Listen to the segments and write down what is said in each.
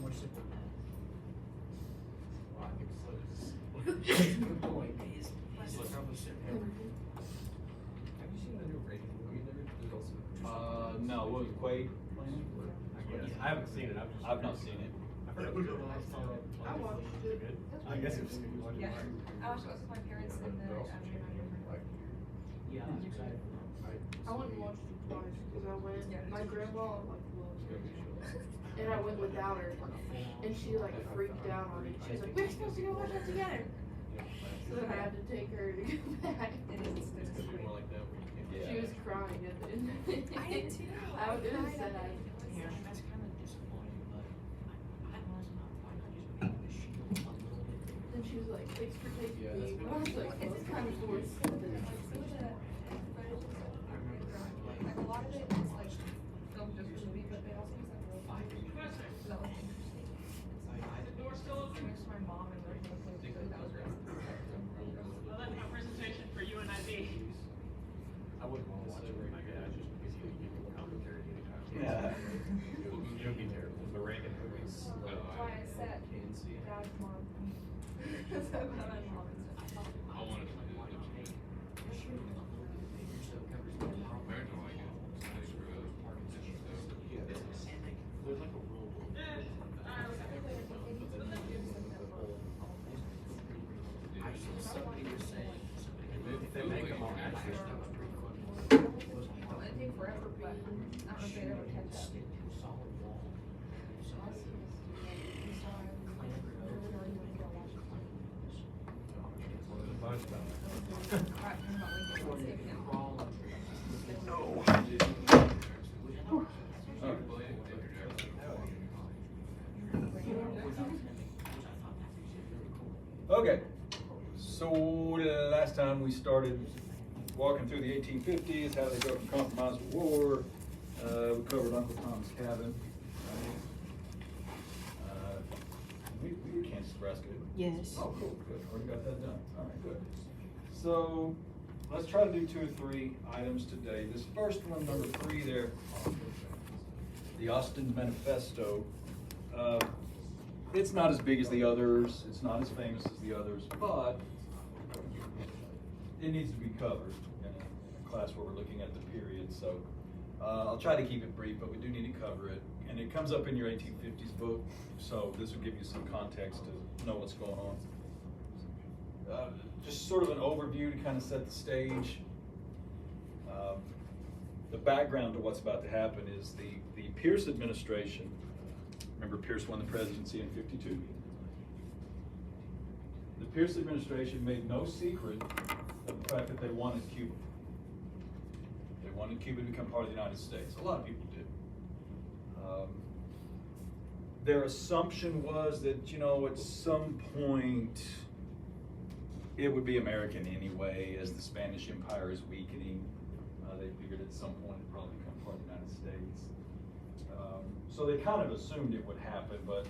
more simple than that. Well, I think so. Boy, he's probably sitting there. Have you seen the new Reagan movie? There's also. No, what was Quaid playing? I haven't seen it. I've not seen it. I've heard it was good. I watched it. Good. That's I guess it pretty was good. good. Yeah, I watched it with my parents and then Yeah, I'm excited. I went and watched it twice because I went. My grandma like loves it, and I went without her, and she like freaked out on it. She was like, "We're supposed to go watch it together." So then I had to take her to go back. it's great. More like that. She was crying at the end. I did too. It was sad. Yeah, that's kind of disappointing, but I was not quite. I just made the shield a little bit. Then she was like, "Thanks for taking Yeah, me." that's But I was like, It's "Well, kind of cool." Like a lot of it is like filmed just for the movie, but they also use like real life. So that was interesting. I wish my mom and like that was great. Well, that's my presentation for UNIB. I wouldn't want to watch it right now. Just because you give me commentary anytime. Yeah. It would be terrible. The Reagan movies. That's why I said dad's mom. That's why my mom and stuff. I wanted to do it. There's like a rule. Somebody was saying, If they make them on actually, It'd take forever, but I don't know if they'd ever catch up. stick to a solid wall. So I Bunch about Okay, so last time we started walking through the 1850s, how they go from compromise to war. We covered Uncle Tom's Cabin. We were Kansas, Nebraska, didn't we? Yes. Oh, cool, good. Already got that done. All right, good. So let's try to do 2 or 3 items today. This first one, number 3 there, the Austin Manifesto. It's not as big as the others. It's not as famous as the others, but it needs to be covered in a class where we're looking at the period. So I'll try to keep it brief, but we do need to cover it. And it comes up in your 1850s book, so this will give you some context to know what's going on. Just sort of an overview to kind of set the stage. The background to what's about to happen is the Pierce administration. Remember, Pierce won the presidency in '52. The Pierce administration made no secret of the fact that they wanted Cuba. They wanted Cuba to become part of the United States. A lot of people did. Their assumption was that, you know, at some point it would be American anyway, as the Spanish Empire is weakening. They figured at some point it'd probably become part of the United States. So they kind of assumed it would happen, but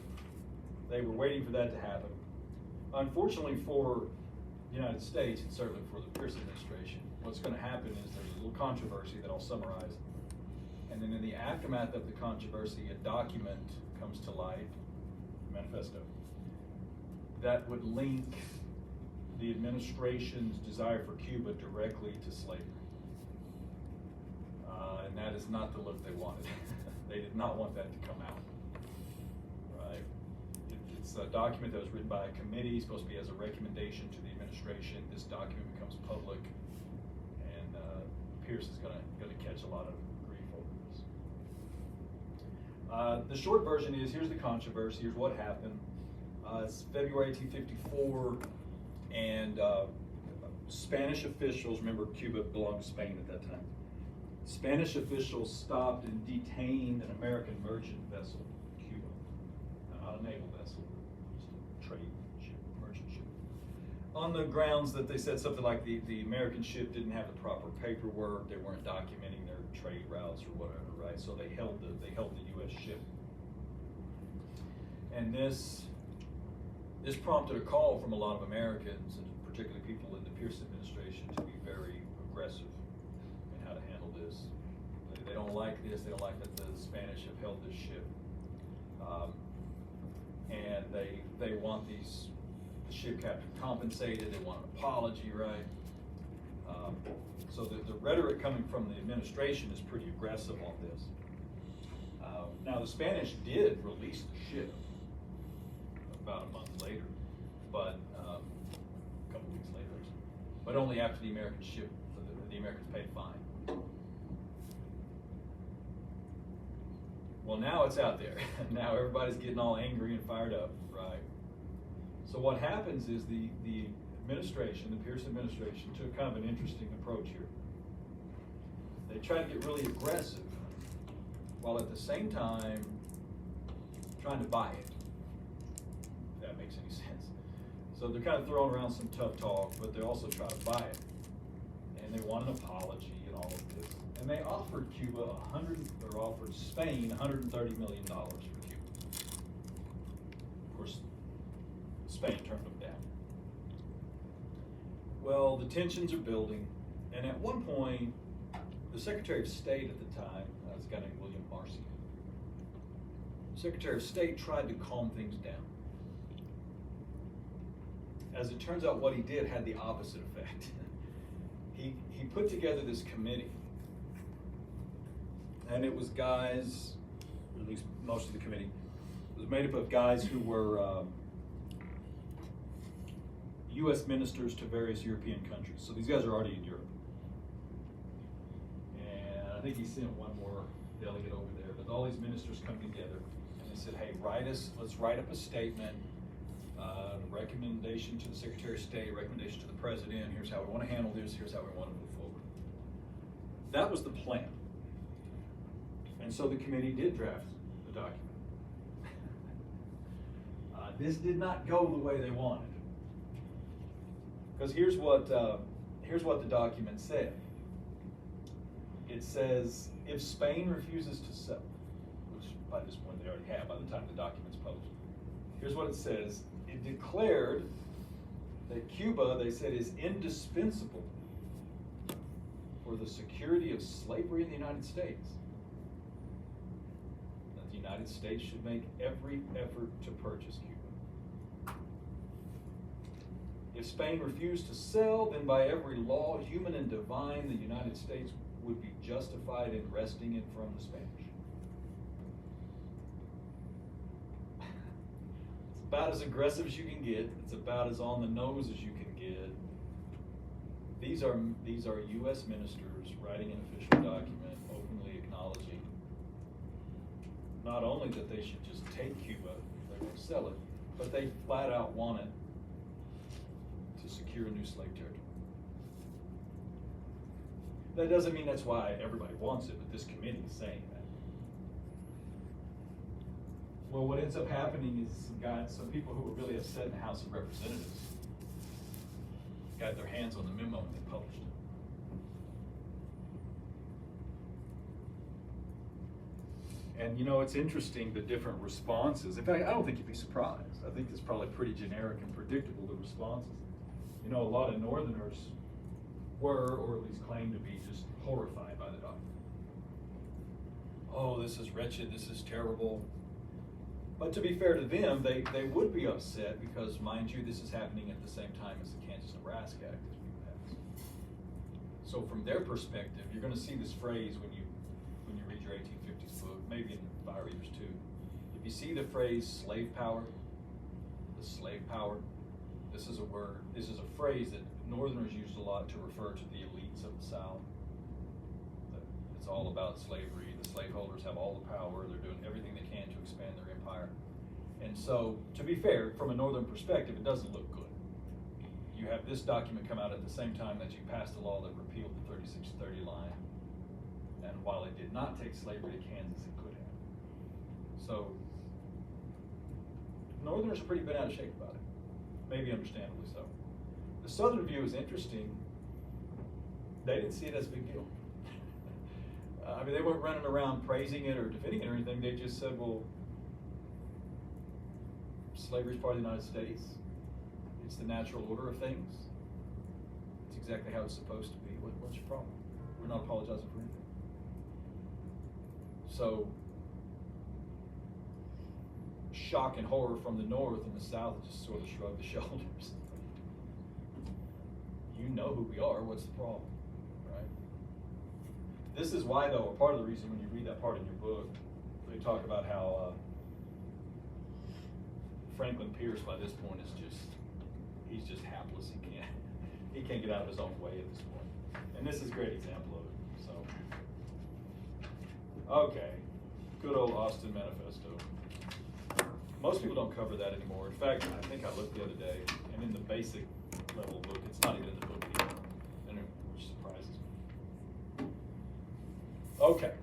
they were waiting for that to happen. Unfortunately for the United States, and certainly for the Pierce administration, what's going to happen is there's a little controversy that I'll summarize. And then in the aftermath of the controversy, a document comes to light, the manifesto, that would link the administration's desire for Cuba directly to slavery. And that is not the look they wanted. They did not want that to come out. Right? It's a document that was written by a committee, supposed to be as a recommendation to the administration. This document becomes public, and Pierce is going to catch a lot of grief over this. The short version is, here's the controversy, here's what happened. It's February 1854, and Spanish officials, remember Cuba belonged to Spain at that time, Spanish officials stopped and detained an American merchant vessel in Cuba. Not a naval vessel, just a trade ship, merchant ship. On the grounds that they said something like the American ship didn't have the proper paperwork, they weren't documenting their trade routes or whatever, right? So they held the U.S. ship. And this prompted a call from a lot of Americans, and particularly people in the Pierce administration, to be very aggressive in how to handle this. They don't like this. They don't like that the Spanish have held this ship. and they want the ship captain compensated, they want an apology, right? So the rhetoric coming from the administration is pretty aggressive on this. Now the Spanish did release the ship about a month later, but a couple weeks later, but only after the American ship, the Americans paid a fine. Well, now it's out there. Now everybody's getting all angry and fired up, right? So what happens is the administration, the Pierce administration, took kind of an interesting approach here. They tried to get really aggressive, while at the same time trying to buy it, if that makes any sense. So they're kind of throwing around some tough talk, but they're also trying to buy it. And they want an apology and all of this. And they offered offered Spain $130 million for Cuba. Of course, Spain turned them down. Well, the tensions are building, and at one point, the Secretary of State at the time, was a guy named William Marcy. The Secretary of State tried to calm things down. As it turns out, what he did had the opposite effect. He put together this committee, and it was guys, or at least most of the committee, was made up of guys who were U.S. ministers to various European countries. So these guys are already in Europe. And I think he sent one more delegate over there, but all these ministers come together and they said, hey, let's write up a statement, recommendation to the Secretary of State, recommendation to the President, here's how we want to handle this, here's how we want to move forward. That was the plan. And so the committee did draft the document. This did not go the way they wanted. Because here's what the document said. It says, if Spain refuses to sell, which by this point they already have by the time the document's published, here's what it says. It declared that Cuba, they said, is indispensable for the security of slavery in the United States. That the United States should make every effort to purchase Cuba. If Spain refused to sell, then by every law, human and divine, the United States would be justified in wresting it from the Spanish. It's about as aggressive as you can get. It's about as on the nose as you can get. These are U.S. ministers writing an official document, openly acknowledging not only that they should just take Cuba, they won't sell it, but they flat out want it to secure a new slave territory. That doesn't mean that's why everybody wants it, but this committee is saying that. Well, what ends up happening is some people who were really upset in the House of Representatives got their hands on the memo and they published it. And you know, it's interesting, the different responses. In fact, I don't think you'd be surprised. I think it's probably pretty generic and predictable, the responses. You know, a lot of Northerners were, or at least claimed to be, just horrified by the document. Oh, this is wretched, this is terrible. But to be fair to them, they would be upset because, mind you, this is happening at the same time as the Kansas-Nebraska Act is being passed. So from their perspective, you're going to see this phrase when you read your 1850s book, maybe in fire readers too. If you see the phrase slave power, the slave power, this is a phrase that Northerners used a lot to refer to the elites of the South. It's all about slavery. The slaveholders have all the power. They're doing everything they can to expand their empire. And so, to be fair, from a Northern perspective, it doesn't look good. You have this document come out at the same time that you passed a law that repealed the 3630 line. And while it did not take slavery to Kansas, it could have. So, Northerners are pretty bent out of shape about it. Maybe understandably so. The Southern view is interesting. They didn't see it as a big deal. I mean, they weren't running around praising it or defending it or anything. They just said, well, slavery is part of the United States. It's the natural order of things. It's exactly how it's supposed to be. What's your problem? We're not apologizing for anything. So, shock and horror from the North, and the South just sort of shrugged the shoulders. You know who we are, what's the problem, right? This is why, though, or part of the reason when you read that part in your book, they talk about how Franklin Pierce by this point is he's just hapless. He can't get out of his own way at this point. And this is a great example of it, so. Okay, good old Austin Manifesto. Most people don't cover that anymore. In fact, I think I looked the other day, and in the basic level book, it's not even in the book anymore, which surprises me. Okay,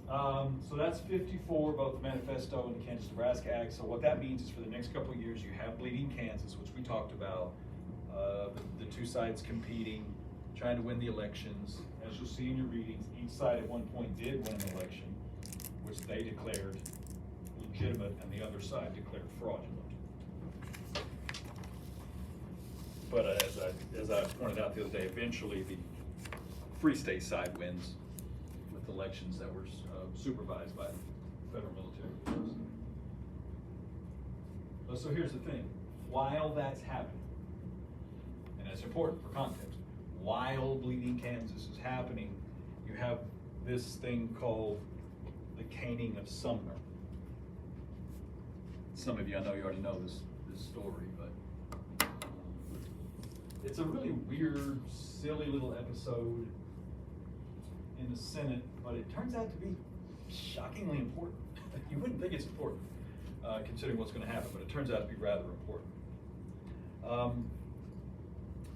so that's 54, both the Manifesto and the Kansas-Nebraska Act. So what that means is for the next couple of years, you have Bleeding Kansas, which we talked about, the two sides competing, trying to win the elections. As you'll see in your readings, each side at one point did win an election, which they declared legitimate, and the other side declared fraudulent. But as I pointed out the other day, eventually the Free State side wins with elections that were supervised by federal military forces. So here's the thing: while that's happening, and that's important for context, while Bleeding Kansas is happening, you have this thing called the caning of Sumner. Some of you, I know you already know this story, but it's a really weird, silly little episode in the Senate, but it turns out to be shockingly important. You wouldn't think it's important, considering what's going to happen, but it turns out to be rather important.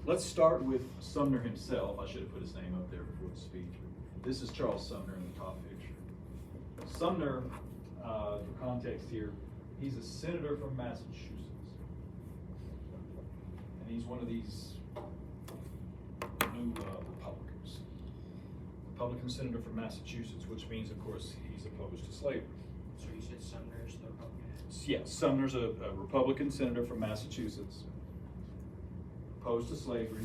Let's start with Sumner himself. I should have put his name up there before the speech. This is Charles Sumner in the top picture. Sumner, for context here, he's a senator from Massachusetts. And he's one of these new Republicans. Republican senator from Massachusetts, which means, of course, he's opposed to slavery. So you said Sumner's the Republican? Yes, Sumner's a Republican senator from Massachusetts, opposed to slavery.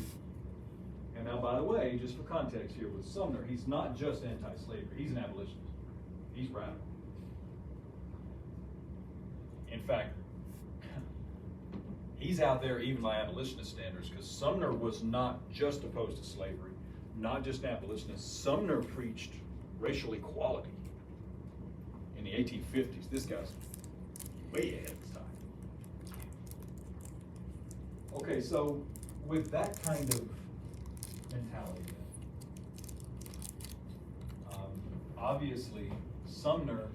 And now, by the way, just for context here with Sumner, he's not just anti-slavery, he's an abolitionist. He's radical. In fact, he's out there even by abolitionist standards, because Sumner was not just opposed to slavery, not just an abolitionist. Sumner preached racial equality in the 1850s. This guy's way ahead of his time. Okay, so with that kind of mentality, obviously Sumner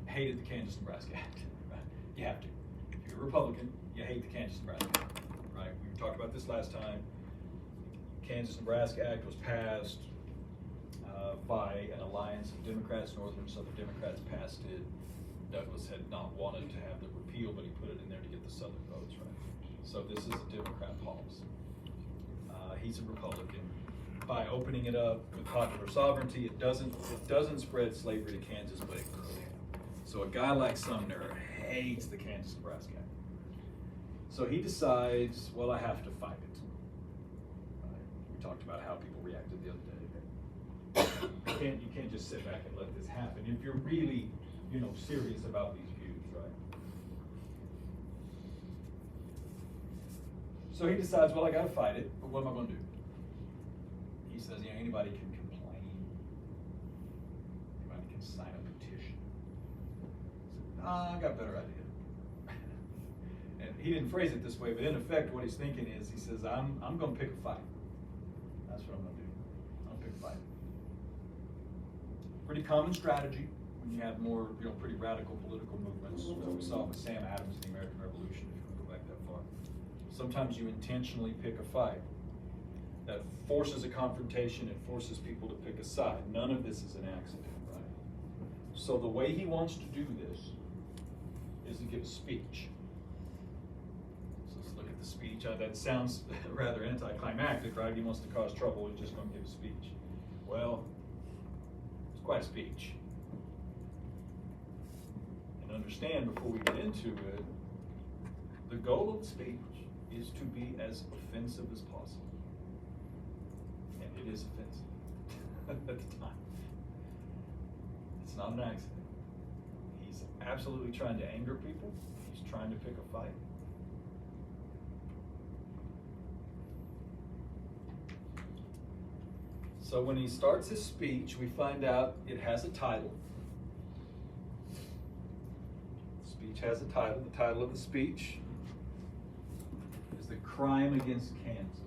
hated the Kansas-Nebraska Act. Right? You have to. If you're a Republican, you hate the Kansas-Nebraska Act. Right? We talked about this last time. Kansas-Nebraska Act was passed by an alliance of Democrats. Northern and Southern Democrats passed it. Douglas had not wanted to have the repeal, but he put it in there to get the Southern votes, right? So this is a Democrat policy. He's a Republican. By opening it up with popular sovereignty, it doesn't spread slavery to Kansas, but it could have. So a guy like Sumner hates the Kansas-Nebraska Act. So he decides, well, I have to fight it. We talked about how people reacted the other day. You can't just sit back and let this happen if you're really, serious about these views, right? So he decides, well, I got to fight it, but what am I going to do? He says, anybody can complain. Anybody can sign a petition. I said, I got a better idea. And he didn't phrase it this way, but in effect, what he's thinking is, he says, I'm going to pick a fight. That's what I'm going to do. I'm going to pick a fight. Pretty common strategy when you have more, pretty radical political movements, as we saw with Sam Adams in the American Revolution, if you want to go back that far. Sometimes you intentionally pick a fight that forces a confrontation and forces people to pick a side. None of this is an accident, right? So the way he wants to do this is to give a speech. So let's look at the speech. That sounds rather anticlimactic, right? He wants to cause trouble, he's just going to give a speech. Well, it's quite a speech. And understand, before we get into it, the goal of the speech is to be as offensive as possible. And it is offensive at the time. It's not an accident. He's absolutely trying to anger people. He's trying to pick a fight. So when he starts his speech, we find out it has a title. The speech has a title. The title of the speech is "The Crime Against Kansas."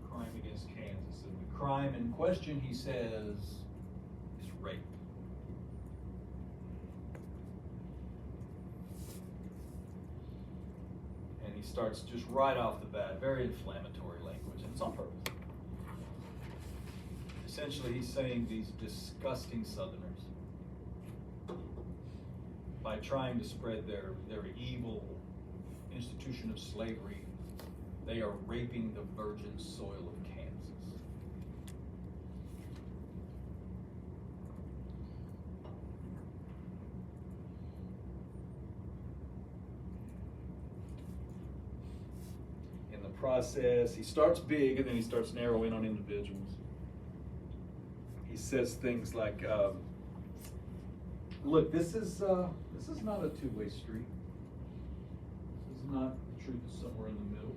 Crime against Kansas. And the crime in question, he says, is rape. And he starts just right off the bat, very inflammatory language, and it's on purpose. Essentially, he's saying these disgusting Southerners, by trying to spread their evil institution of slavery, they are raping the virgin soil of Kansas. In the process, he starts big and then he starts narrowing on individuals. He says things like, look, this is not a two-way street. This is not the truth is somewhere in the middle.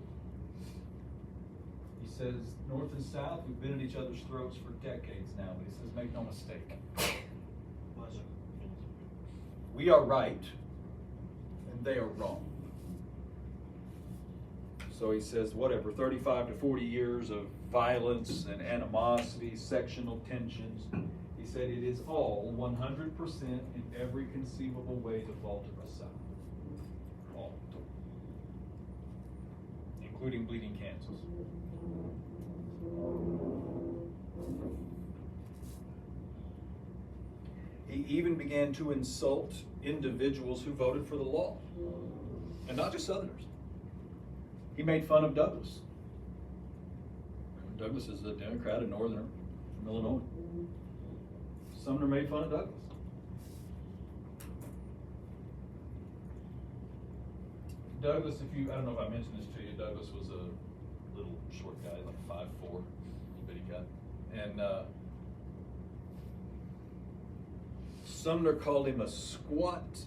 He says, North and South, we've been at each other's throats for decades now, but he says, make no mistake. We are right, and they are wrong. So he says, whatever, 35 to 40 years of violence and animosity, sectional tensions. He said, it is all 100% in every conceivable way the fault of the South. All. Including bleeding Kansas. He even began to insult individuals who voted for the law, and not just Southerners. He made fun of Douglas. Douglas is a Democrat, a Northerner from Illinois. Sumner made fun of Douglas. Douglas, I don't know if I mentioned this to you, Douglas was a little short guy, like 5'4", bitty guy. And Sumner called him a squat,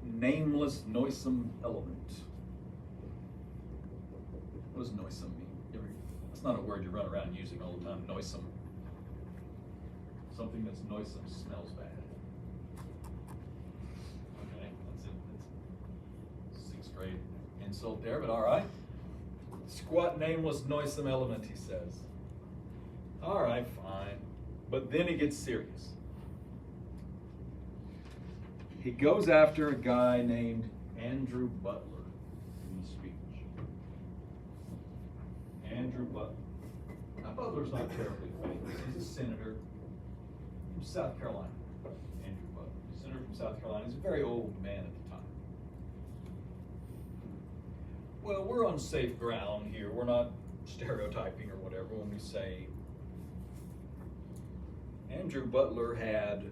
nameless, noisome element. What does noisome mean? It's not a word you run around using all the time, noisome. Something that's noisome smells bad. Okay, that's it. That's 6th grade insult there, but all right. Squat, nameless, noisome element, he says. All right, fine. But then he gets serious. He goes after a guy named Andrew Butler in the speech. Andrew Butler. Now, Butler's not terribly famous. He's a senator from South Carolina. Andrew Butler. He's a senator from South Carolina. He's a very old man at the time. Well, we're on safe ground here. We're not stereotyping or whatever when we say Andrew Butler had,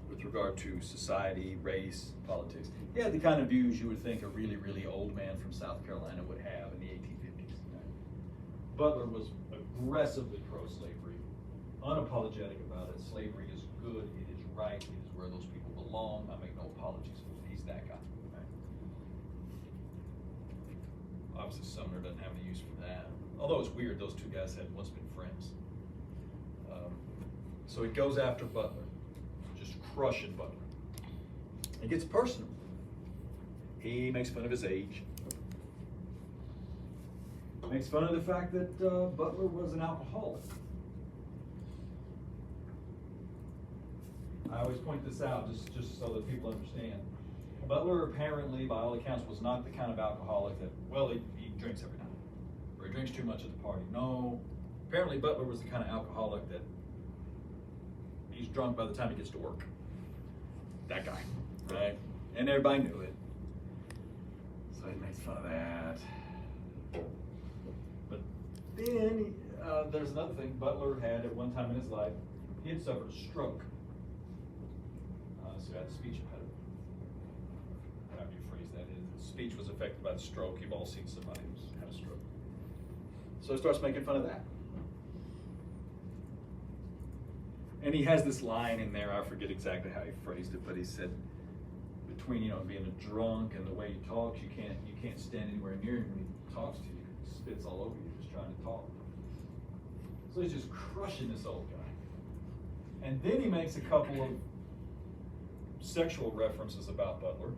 with regard to society, race, politics, he had the kind of views you would think a really, really old man from South Carolina would have in the 1850s. Butler was aggressively pro-slavery, unapologetic about it. Slavery is good, it is right, it is where those people belong. I make no apologies for it. He's that guy. Right? Obviously, Sumner doesn't have any use for that. Although it's weird, those two guys had once been friends. So he goes after Butler, just crushing Butler. It gets personal. He makes fun of his age. Makes fun of the fact that Butler was an alcoholic. I always point this out just so that people understand. Butler apparently, by all accounts, was not the kind of alcoholic that, well, he drinks every night, or he drinks too much at the party. No, apparently Butler was the kind of alcoholic that he's drunk by the time he gets to work. That guy, right? And everybody knew it. So he makes fun of that. But then, there's another thing. Butler had, at one time in his life, he had suffered a stroke. So he had a speech impediment. However you phrase that. His speech was affected by the stroke. You've all seen somebody who's had a stroke. So he starts making fun of that. And he has this line in there, I forget exactly how he phrased it, but he said, between, you know, being a drunk and the way he talks, you can't stand anywhere near him when he talks to you. He spits all over you just trying to talk. So he's just crushing this old guy. And then he makes a couple of sexual references about Butler.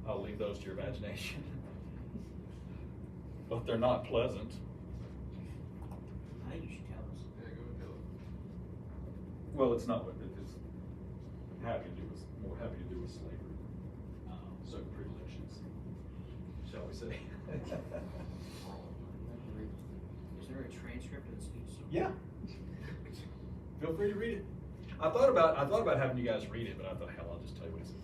I'll leave those to your imagination. But they're not pleasant. I think you should tell us. Yeah, go and tell it. Well, it's not what it is. More having to do with slavery. Certain privileges, shall we say? Is there a transcript of the speech? Yeah. Feel free to read it. I thought about having you guys read it, but I thought, hell, I'll just tell you what it says.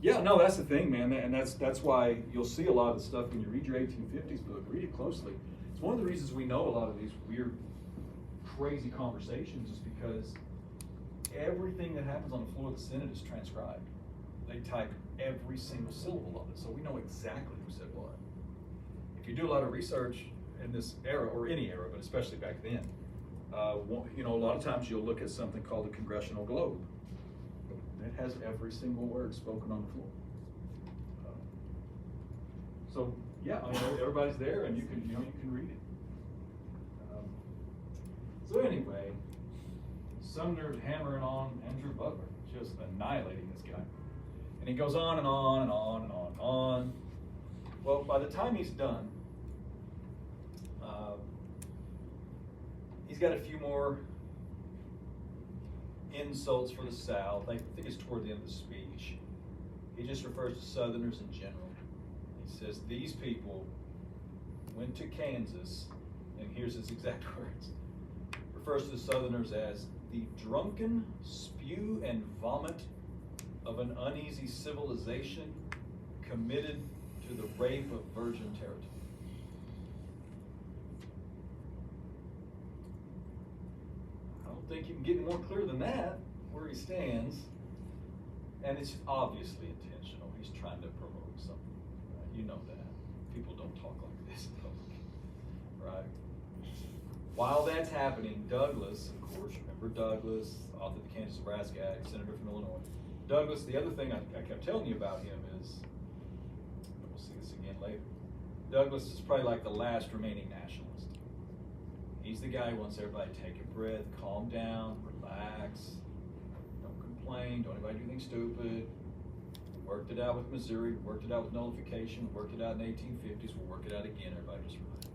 Yeah, no, that's the thing, man, and that's why you'll see a lot of the stuff when you read your 1850s book. Read it closely. It's one of the reasons we know a lot of these weird, crazy conversations is because everything that happens on the floor of the Senate is transcribed. They type every single syllable of it, so we know exactly who said what. If you do a lot of research in this era, or any era, but especially back then, you know, a lot of times you'll look at something called the Congressional Globe. It has every single word spoken on the floor. So yeah, I mean, everybody's there, and you can read it. So anyway, Sumner's hammering on Andrew Butler, just annihilating this guy. And he goes on and on and on and on and on. Well, by the time he's done, he's got a few more insults for the South. I think it's toward the end of the speech. He just refers to Southerners in general. He says, these people went to Kansas, and here's his exact words. Refers to the Southerners as the drunken spew and vomit of an uneasy civilization committed to the rape of virgin territory. I don't think you can get more clear than that, where he stands. And it's obviously intentional. He's trying to promote something. Right? You know that. People don't talk like this in public. Right? While that's happening, Douglas, of course, remember Douglas, author of the Kansas-Nebraska Act, senator from Illinois. Douglas, the other thing I kept telling you about him is, and we'll see this again later, Douglas is probably like the last remaining nationalist. He's the guy who wants everybody to take a breath, calm down, relax, don't complain, don't anybody do anything stupid. We worked it out with Missouri, we worked it out with nullification, we worked it out in the 1850s, we'll work it out again, everybody just relax.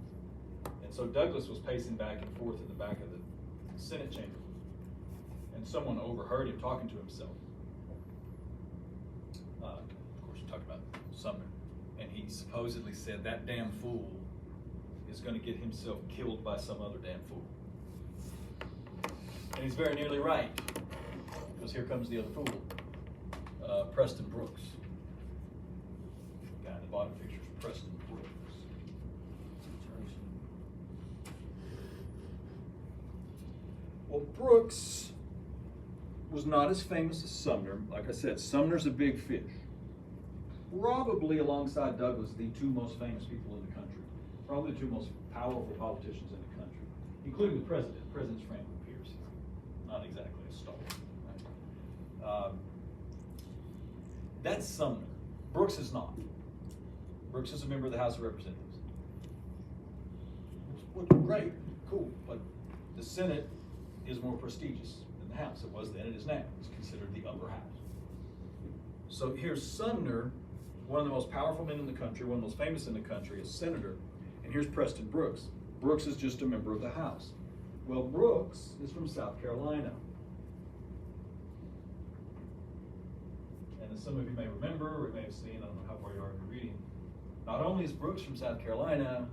And so Douglas was pacing back and forth in the back of the Senate chamber, and someone overheard him talking to himself. Of course, you're talking about Sumner, and he supposedly said, that damn fool is going to get himself killed by some other damn fool. And he's very nearly right, because here comes the other fool, Preston Brooks. The guy in the bottom picture is Preston Brooks. Well, Brooks was not as famous as Sumner. Like I said, Sumner's a big fish. Probably alongside Douglas, the two most famous people in the country. Probably the two most powerful politicians in the country, including the president. The president's Franklin Pierce. Not exactly a star. Right? That's Sumner. Brooks is not. Brooks is a member of the House of Representatives. Which great, cool, but the Senate is more prestigious than the House. It was then, it is now. It's considered the upper house. So here's Sumner, one of the most powerful men in the country, one of the most famous in the country, a senator, and here's Preston Brooks. Brooks is just a member of the House. Well, Brooks is from South Carolina. And as some of you may remember, or may have seen, I don't know how far you are in your reading, not only is Brooks from South Carolina,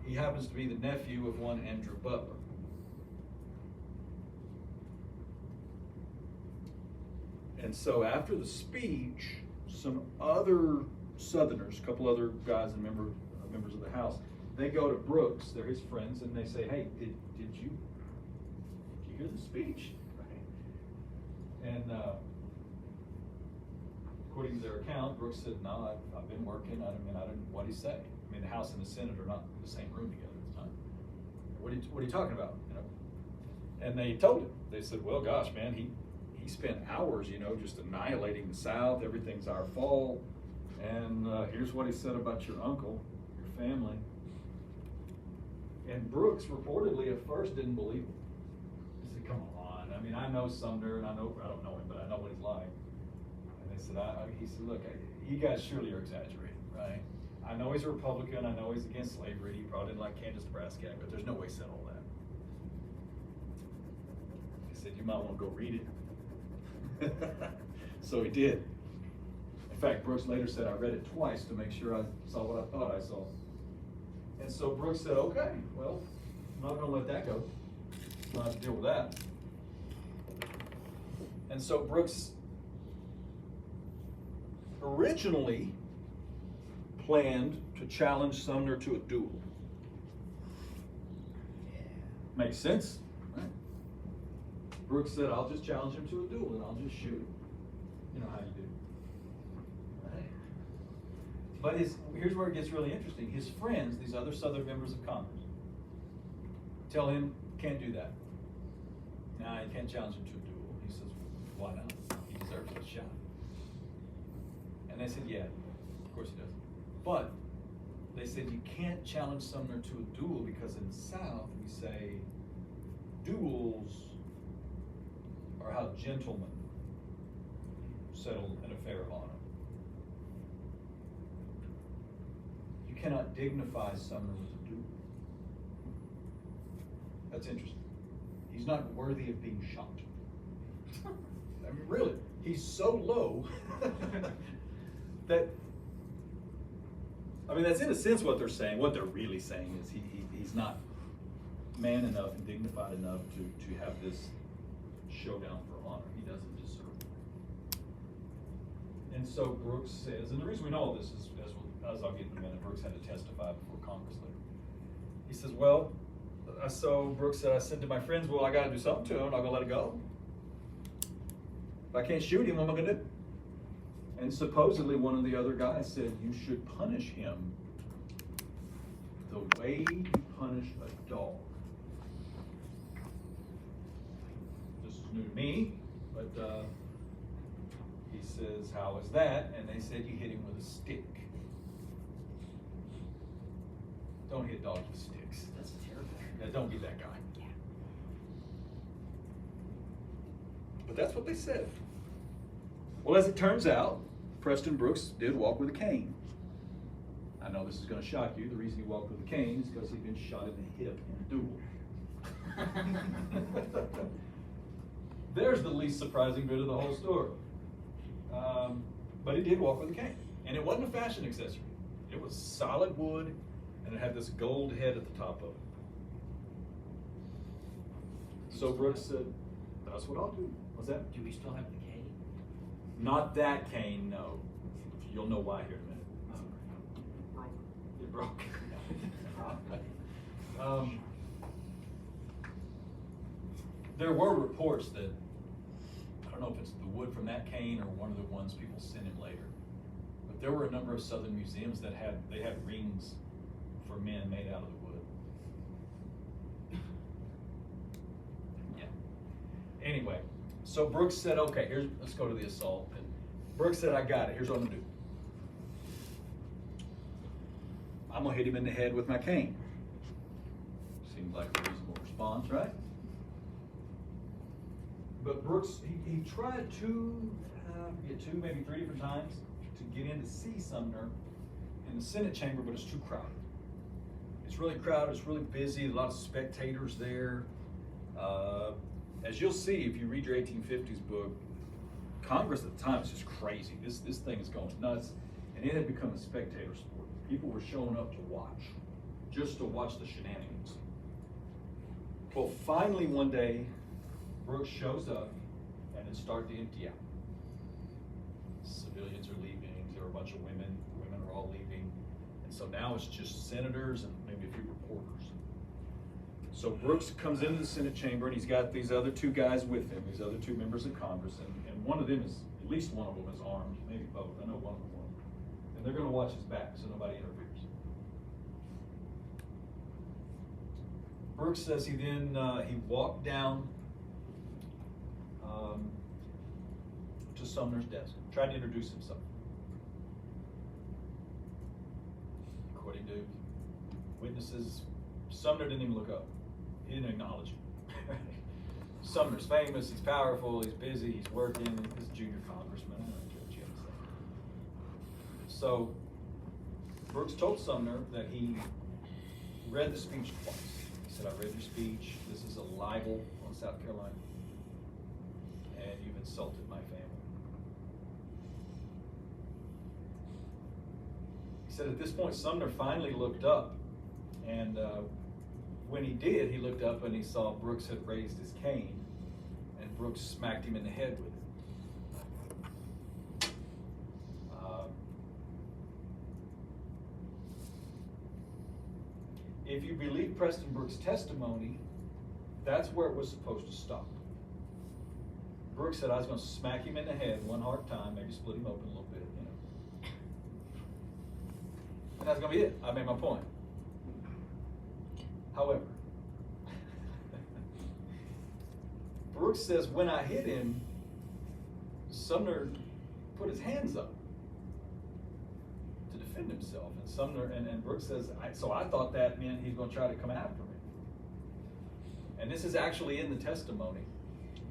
he happens to be the nephew of one Andrew Butler. And so after the speech, some other Southerners, a couple other guys and members of the House, they go to Brooks, they're his friends, and they say, hey, did you hear the speech? Right? And according to their account, Brooks said, no, I've been working, what did he say? I mean, the House and the Senate are not in the same room together at the time. What are you talking about? You know? And they told him, they said, well, gosh, man, he spent hours, you know, just annihilating the South. Everything's our fault. And here's what he said about your uncle, your family. And Brooks reportedly at first didn't believe him. He said, come on. I mean, I know Sumner, and I don't know him, but I know what he's like. And they said, he said, look, you guys surely are exaggerating, right? I know he's a Republican. I know he's against slavery. He probably didn't like Kansas-Nebraska Act, but there's no way he said all that. He said, you might want to go read it. So he did. In fact, Brooks later said, I read it twice to make sure I saw what I thought I saw. And so Brooks said, okay, well, I'm not going to let that go. I'll have to deal with that. And so Brooks originally planned to challenge Sumner to a duel. Makes sense, right? Brooks said, I'll just challenge him to a duel and I'll just shoot him. You know how you do. Right? But here's where it gets really interesting. His friends, these other Southern members of Congress, tell him, can't do that. Nah, you can't challenge him to a duel. He says, why not? He deserves a shot. And they said, yeah, of course he does. But they said you can't challenge Sumner to a duel because in the South we say duels are how gentlemen settle an affair of honor. You cannot dignify Sumner with a duel. That's interesting. He's not worthy of being shot. I mean, really, he's so low that, I mean, that's in a sense what they're saying. What they're really saying is he's not man enough and dignified enough to have this showdown for honor. He doesn't deserve it. And so Brooks says, and the reason we know all this is, as I'll get in a minute, Brooks had to testify before Congress later. He says, well, Brooks said, I said to my friends, well, I got to do something to him. I'm not going to let it go. If I can't shoot him, what am I going to do? And supposedly one of the other guys said, you should punish him the way you punish a dog. This is new to me, but he says, how is that? And they said, you hit him with a stick. Don't hit dogs with sticks. That's terrible. Yeah, don't be that guy. Yeah. But that's what they said. Well, as it turns out, Preston Brooks did walk with a cane. I know this is going to shock you. The reason he walked with a cane is because he'd been shot in the hip in a duel. There's the least surprising bit of the whole story. But he did walk with a cane. And it wasn't a fashion accessory. It was solid wood, and it had this gold head at the top of it. So Brooks said, that's what I'll do. What's that? Do we still have the cane? Not that cane, no. You'll know why here in a minute. It broke. There were reports that, I don't know if it's the wood from that cane or one of the ones people sent him later, but there were a number of Southern museums that had rings for men made out of the wood. Yeah. Anyway, so Brooks said, okay, let's go to the assault. And Brooks said, I got it. Here's what I'm gonna do. I'm gonna hit him in the head with my cane. Seems like a reasonable response, right? But Brooks, he tried two, maybe three different times to get in to see Sumner in the Senate chamber, but it's too crowded. It's really crowded, it's really busy, a lot of spectators there. As you'll see if you read your 1850s book, Congress at the time was just crazy. This thing is going nuts, and it had become a spectator sport. People were showing up to watch, just to watch the shenanigans. Well, finally one day, Brooks shows up, and it's starting to empty out. Civilians are leaving, there are a bunch of women are all leaving, and so now it's just senators and maybe a few reporters. So Brooks comes into the Senate chamber, and he's got these other two guys with him, these other two members of Congress, and one of them is, at least one of them is armed, maybe both, I know one of them won't. And they're gonna watch his back so nobody interferes. Brooks says he then he walked down to Sumner's desk, tried to introduce himself. According to witnesses, Sumner didn't even look up. He didn't acknowledge him. Sumner's famous, he's powerful, he's busy, he's working, he's a junior congressman. I don't care what you have to say. So Brooks told Sumner that he read the speech twice. He said, I read your speech. This is a libel on South Carolina. And you've insulted my family. He said at this point, Sumner finally looked up. And when he did, he looked up and he saw Brooks had raised his cane. And Brooks smacked him in the head with it. If you believe Preston Brooks' testimony, that's where it was supposed to stop. Brooks said, I was going to smack him in the head one hard time, maybe split him open a little bit, you know. And that's going to be it. I made my point. However, Brooks says, when I hit him, Sumner put his hands up to defend himself. And Sumner and Brooks says, so I thought that meant he's going to try to come after me. And this is actually in the testimony.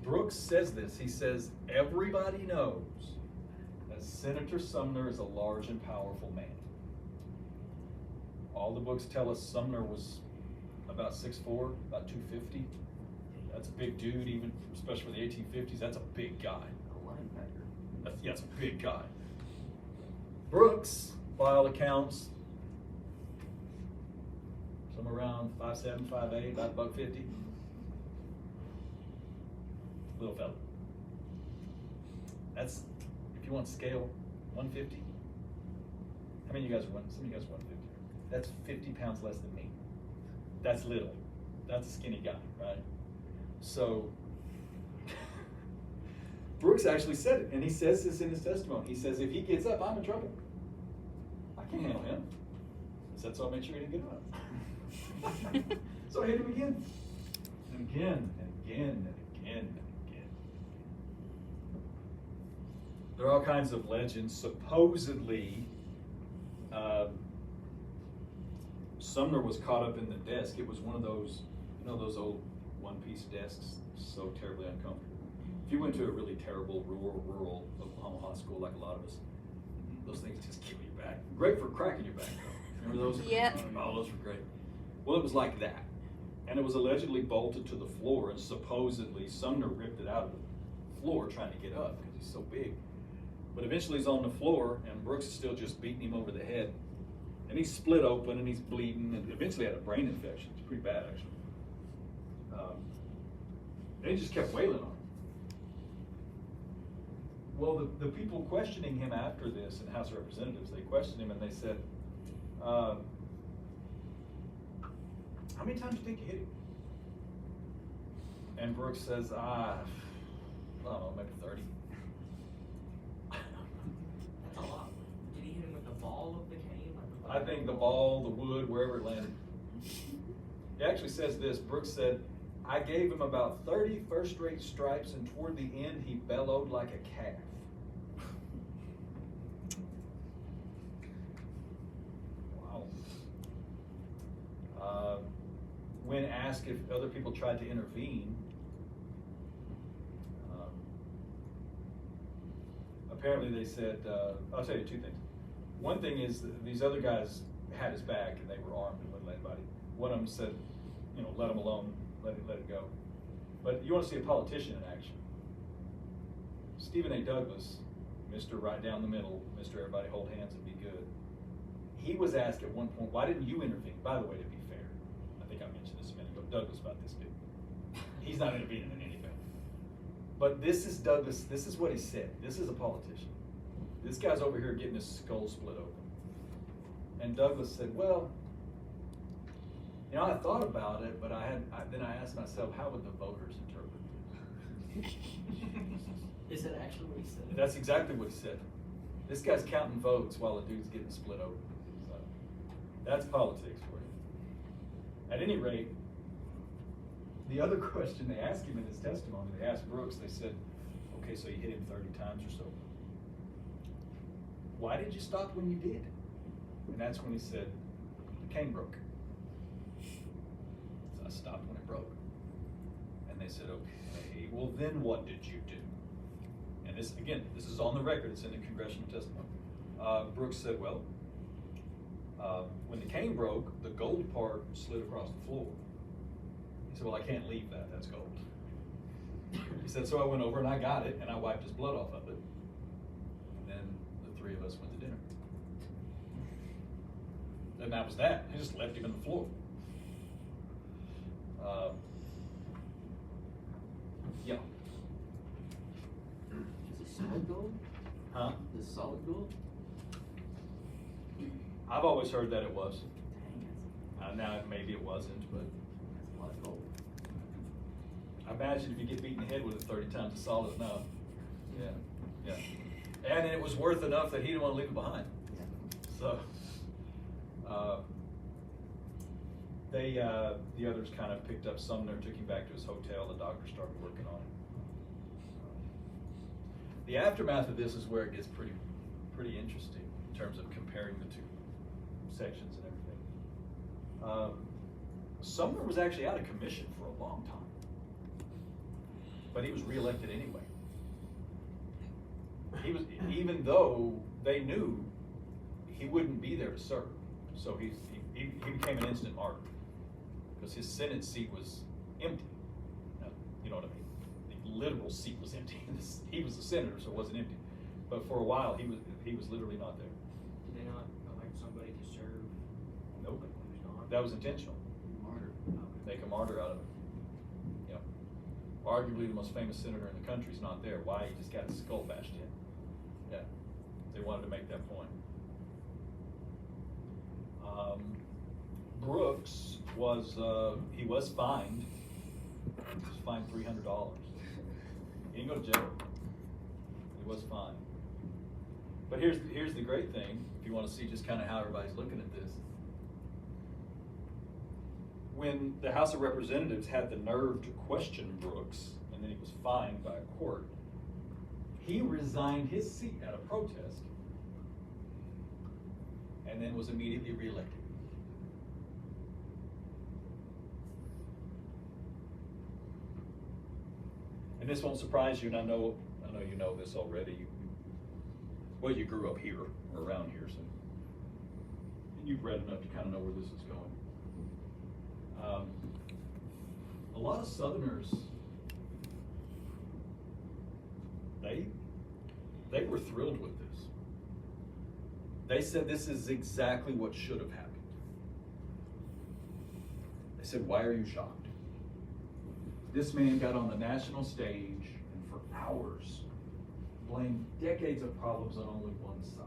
Brooks says this. He says, everybody knows that Senator Sumner is a large and powerful man. All the books tell us Sumner was about 6'4", about 250. That's a big dude, even especially for the 1850s. That's a big guy. A linebacker. That's a big guy. Brooks, by all accounts, somewhere around 5'7", 5'8", about $150. Little fella. That's, if you want scale, 150. How many of you guys are some of you guys are 150? That's 50 pounds less than me. That's little. That's a skinny guy, right? So Brooks actually said it, and he says this in his testimony. He says, if he gets up, I'm in trouble. I can't handle him. He said, so I made sure he didn't get up. So I hit him again. And again, and again, and again, and again. There are all kinds of legends. Supposedly, Sumner was caught up in the desk. It was one of those, you know, those old one-piece desks, so terribly uncomfortable. If you went to a really terrible rural Oklahoma hospital, like a lot of us, those things just kill your back. Great for cracking your back, though. Remember those? Yep. Oh, those were great. Well, it was like that. And it was allegedly bolted to the floor, and supposedly Sumner ripped it out of the floor trying to get up because he's so big. But eventually he's on the floor, and Brooks is still just beating him over the head. And he's split open, and he's bleeding, and eventually had a brain infection. It's pretty bad, actually. And he just kept wailing on him. Well, the people questioning him after this in House of Representatives, they questioned him and they said, how many times do you think you hit him? And Brooks says, I don't know, maybe 30. That's a lot. Did he hit him with the ball of the cane? I think the ball, the wood, wherever it landed. He actually says this. Brooks said, I gave him about 30 first-rate stripes, and toward the end, he bellowed like a calf. Wow. When asked if other people tried to intervene, apparently they said, I'll tell you two things. One thing is that these other guys had his back and they were armed and wouldn't let anybody. One of them said, you know, let him alone, let it go. But you want to see a politician in action. Stephen A. Douglas, Mr. Right down the middle, Mr. Everybody hold hands and be good. He was asked at one point, why didn't you intervene? By the way, to be fair, I think I mentioned this a minute ago, Douglas about this big. He's not intervening in anything. But this is Douglas, this is what he said. This is a politician. This guy's over here getting his skull split open. And Douglas said, well, you know, I thought about it, but then I asked myself, how would the voters interpret this? Is that actually what he said? That's exactly what he said. This guy's counting votes while the dude's getting split open. So that's politics for you. At any rate, the other question they asked him in his testimony, they asked Brooks, they said, okay, so you hit him 30 times or so. Why did you stop when you did? And that's when he said, the cane broke. So I stopped when it broke. And they said, okay, well then what did you do? And this, again, this is on the record, it's in the congressional testimony. Brooks said, well, when the cane broke, the gold part slid across the floor. He said, well, I can't leave that, that's gold. He said, so I went over and I got it and I wiped his blood off of it. And then the three of us went to dinner. And that was that. I just left him on the floor. Yeah. Is it solid gold? Huh? Is it solid gold? I've always heard that it was. Now maybe it wasn't, but That's a lot of gold. I imagine if you get beaten in the head with it 30 times, it's solid enough. Yeah, yeah. And it was worth enough that he didn't want to leave it behind. Yeah. So, the others kind of picked up Sumner, took him back to his hotel. The doctor started working on him. The aftermath of this is where it gets pretty interesting in terms of comparing the two sections and everything. Sumner was actually out of commission for a long time, but he was reelected anyway. He was, even though they knew he wouldn't be there to serve, so he became an instant martyr because his Senate seat was empty. Now, you know what I mean? The literal seat was empty. He was a senator, so it wasn't empty. But for a while, he was literally not there. Did they not elect somebody to serve? Nope. When he was gone? That was intentional. Martyr. Make a martyr out of it. Yep. Arguably the most famous senator in the country is not there. Why? He just got his skull bashed in. Yeah. They wanted to make that point. Brooks was he was fined. He was fined $300. He didn't go to jail. He was fined. But here's the great thing, if you want to see just kind of how everybody's looking at this. When the House of Representatives had the nerve to question Brooks, and then he was fined by a court, he resigned his seat out of protest, and then was immediately reelected. And this won't surprise you, and I know you know this already. Well, you grew up here, or around here, so and you've read enough to kind of know where this is going. A lot of Southerners, they were thrilled with this. They said this is exactly what should have happened. They said, why are you shocked? This man got on the national stage and for hours blamed decades of problems on only one side.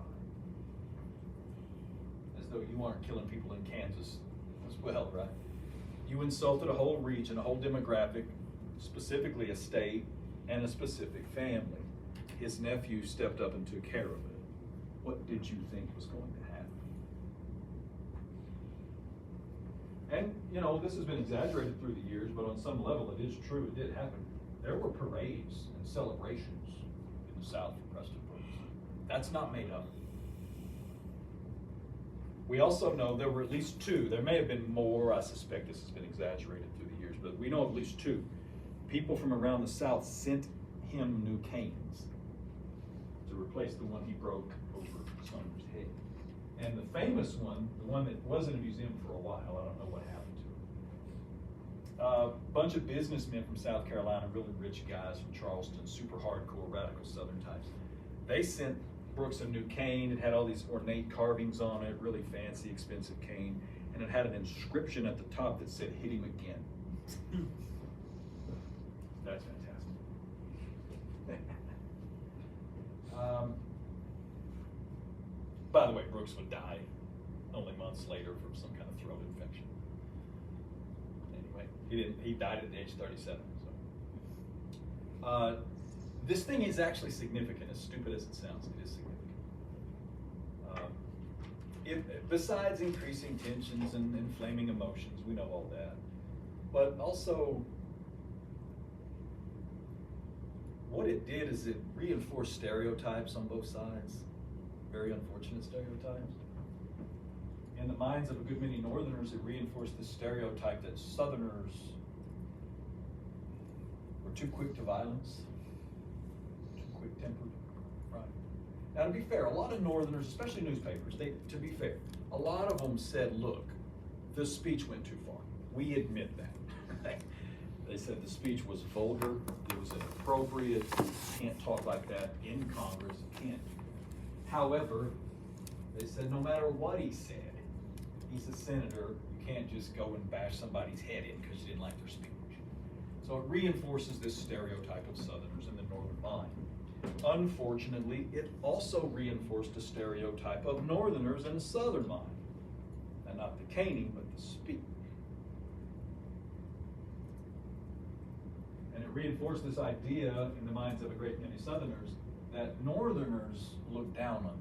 As though you aren't killing people in Kansas as well, right? You insulted a whole region, a whole demographic, specifically a state and a specific family. His nephew stepped up and took care of it. What did you think was going to happen? And, you know, this has been exaggerated through the years, but on some level it is true, it did happen. There were parades and celebrations in the South for Preston Brooks. That's not made up. We also know there were at least two, there may have been more, I suspect this has been exaggerated through the years, but we know of at least two. People from around the South sent him new canes to replace the one he broke over Sumner's head. And the famous one, the one that was in a museum for a while, I don't know what happened to it. A bunch of businessmen from South Carolina, really rich guys from Charleston, super hardcore, radical Southern types. They sent Brooks a new cane. It had all these ornate carvings on it, really fancy, expensive cane. And it had an inscription at the top that said, hit him again. That's fantastic. By the way, Brooks would die only months later from some kind of throat infection. Anyway, he died at age 37. So, this thing is actually significant, as stupid as it sounds, it is significant. Besides increasing tensions and inflaming emotions, we know all that, but also what it did is it reinforced stereotypes on both sides, very unfortunate stereotypes. In the minds of a good many Northerners, it reinforced the stereotype that Southerners were too quick to violence, too quick-tempered, right? Now, to be fair, a lot of Northerners, especially newspapers, to be fair, a lot of them said, look, the speech went too far. We admit that. They said the speech was vulgar, it was inappropriate, you can't talk like that in Congress, you can't. However, they said no matter what he said, he's a senator, you can't just go and bash somebody's head in because you didn't like their speech. So it reinforces this stereotype of Southerners in the Northern mind. Unfortunately, it also reinforced a stereotype of Northerners in the Southern mind. And not the caning, but the speech. And it reinforced this idea in the minds of a great many Southerners that Northerners look down on them.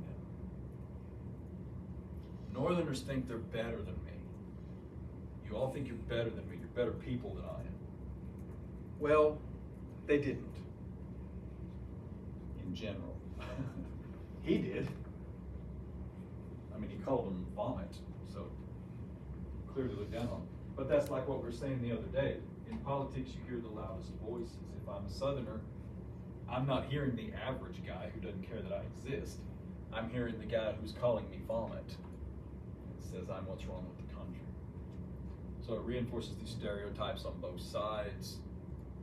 Northerners think they're better than me. You all think you're better than me. You're better people than I am. Well, they didn't. In general. He did. I mean, he called them vomit, so clearly looked down on them. But that's like what we were saying the other day. In politics, you hear the loudest voices. If I'm a Southerner, I'm not hearing the average guy who doesn't care that I exist. I'm hearing the guy who's calling me vomit. It says I'm what's wrong with the country. So it reinforces these stereotypes on both sides.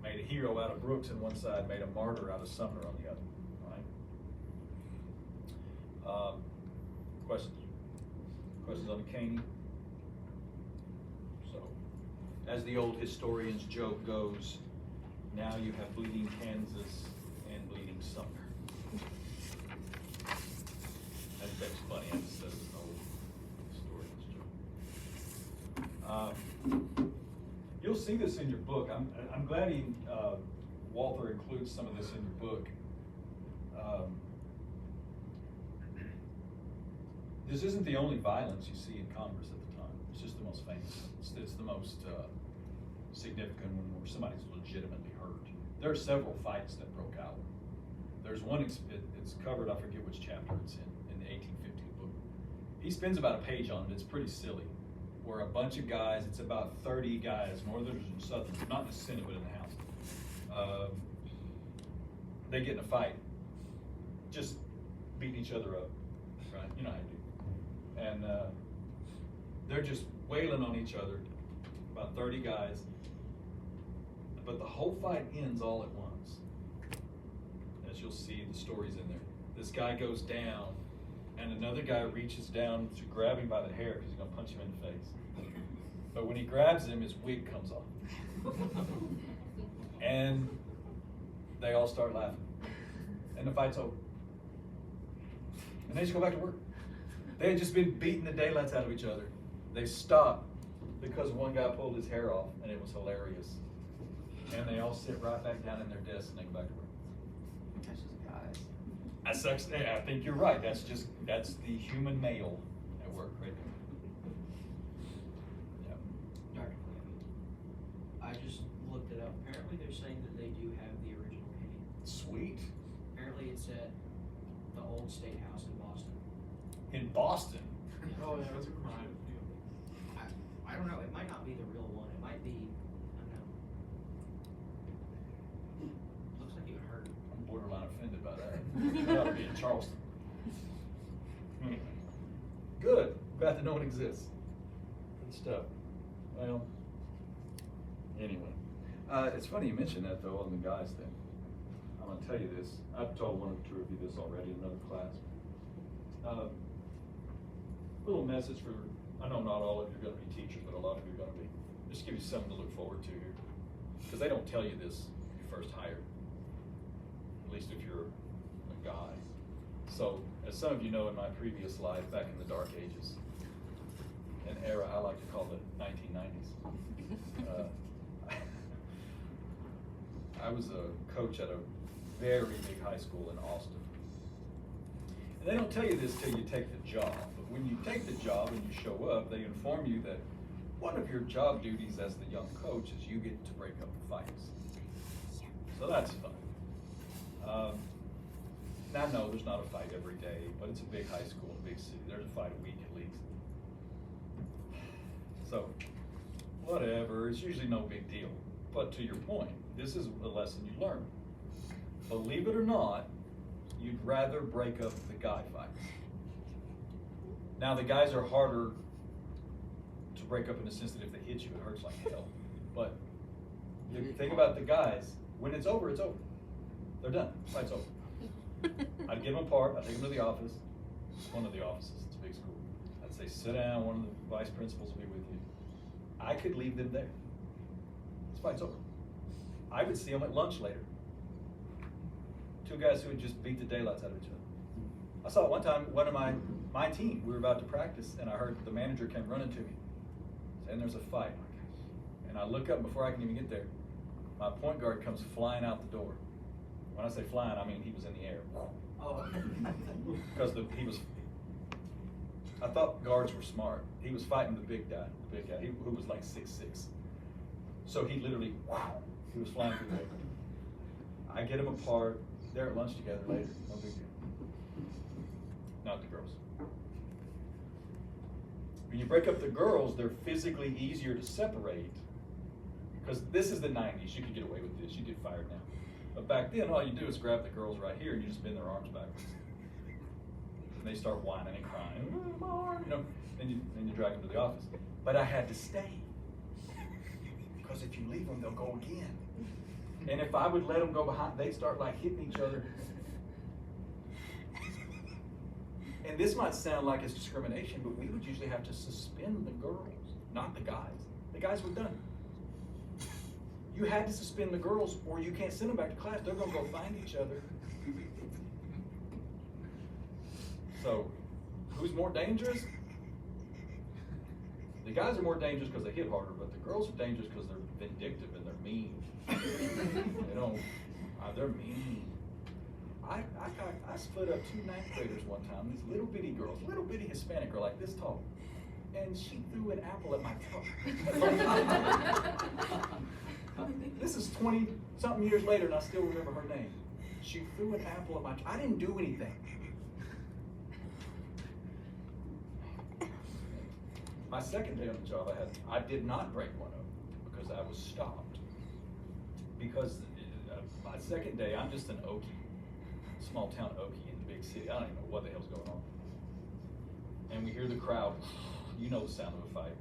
Made a hero out of Brooks on one side, made a martyr out of Sumner on the other. Right? Questions? Questions on the caning? So, as the old historian's joke goes, now you have bleeding Kansas and bleeding Sumner. That's funny. That's an old historian's joke. You'll see this in your book. I'm glad Walther includes some of this in your book. This isn't the only violence you see in Congress at the time. It's just the most famous. It's the most significant one where somebody's legitimately hurt. There are several fights that broke out. There's one, it's covered, I forget which chapter it's in the 1815 book. He spends about a page on it. It's pretty silly. Where a bunch of guys, it's about 30 guys, Northerners and Southerners, not in the Senate, but in the House. They get in a fight, just beating each other up, right? You know how you do. And they're just wailing on each other, about 30 guys. But the whole fight ends all at once. As you'll see, the story's in there. This guy goes down, and another guy reaches down to grab him by the hair because he's going to punch him in the face. But when he grabs him, his wig comes off. And they all start laughing. And the fight's over. And they just go back to work. They had just been beating the daylights out of each other. They stopped because one guy pulled his hair off, and it was hilarious. And they all sit right back down in their desks and they go back to work. That's just guys. That sucks. I think you're right. That's the human male at work right there. Yeah. Dr. Clampitt, I just looked it up. Apparently they're saying that they do have the original painting. Sweet. Apparently it's at the old State House in Boston. In Boston. Oh, yeah, that's a crime. I don't know, it might not be the real one. It might be, I don't know. Looks like it would hurt. I'm borderline offended by that. That ought to be in Charleston. Good. Glad to know it exists. Good stuff. Well, anyway. It's funny you mentioned that, though, on the guys thing. I'm going to tell you this. I've told one or two of you this already in another class. Little message for, I know not all of you are going to be teachers, but a lot of you are going to be. Just give you something to look forward to here. Because they don't tell you this when you're first hired. At least if you're a guy. So, as some of you know, in my previous life, back in the dark ages, an era I like to call the 1990s, I was a coach at a very big high school in Austin. And they don't tell you this till you take the job, but when you take the job and you show up, they inform you that one of your job duties as the young coach is you get to break up the fights. So that's fun. Now, no, there's not a fight every day, but it's a big high school, a big city. There's a fight a week at least. So, whatever, it's usually no big deal. But to your point, this is a lesson you learn. Believe it or not, you'd rather break up the guy fights. Now, the guys are harder to break up in the sense that if they hit you, it hurts like hell. But the thing about the guys, when it's over, it's over. They're done. Fight's over. I'd get them apart. I'd take them to the office. One of the offices. It's a big school. I'd say, sit down. One of the vice principals will be with you. I could leave them there. This fight's over. I would see them at lunch later. Two guys who would just beat the daylights out of each other. I saw it one time, one of my team, we were about to practice, and I heard the manager came running to me, saying there's a fight. And I look up before I can even get there. My point guard comes flying out the door. When I say flying, I mean he was in the air. Oh. Because I thought guards were smart. He was fighting the big guy, who was like 6'6". So he literally, he was flying through the air. I get him apart. They're at lunch together later. No big deal. Not the girls. When you break up the girls, they're physically easier to separate. Because this is the 90s. You could get away with this. You get fired now. But back then, all you do is grab the girls right here and you just bend their arms backwards. And they start whining and crying, oh, my arm, you know, and you drag them to the office. But I had to stay. Because if you leave them, they'll go again. And if I would let them go behind, they'd start like hitting each other. And this might sound like it's discrimination, but we would usually have to suspend the girls, not the guys. The guys were done. You had to suspend the girls or you can't send them back to class. They're going to go find each other. So, who's more dangerous? The guys are more dangerous because they hit harder, but the girls are dangerous because they're vindictive and they're mean. They're mean. I split up 2 ninth graders one time, these little bitty girls, little bitty Hispanic girl like this tall. And she threw an apple at my cup. This is 20-something years later and I still remember her name. She threw an apple at my I didn't do anything. My second day on the job, I did not break one of them because I was stopped. Because my second day, I'm just an Okie, small town Okie in the big city. I don't even know what the hell's going on. And we hear the crowd, you know the sound of a fight.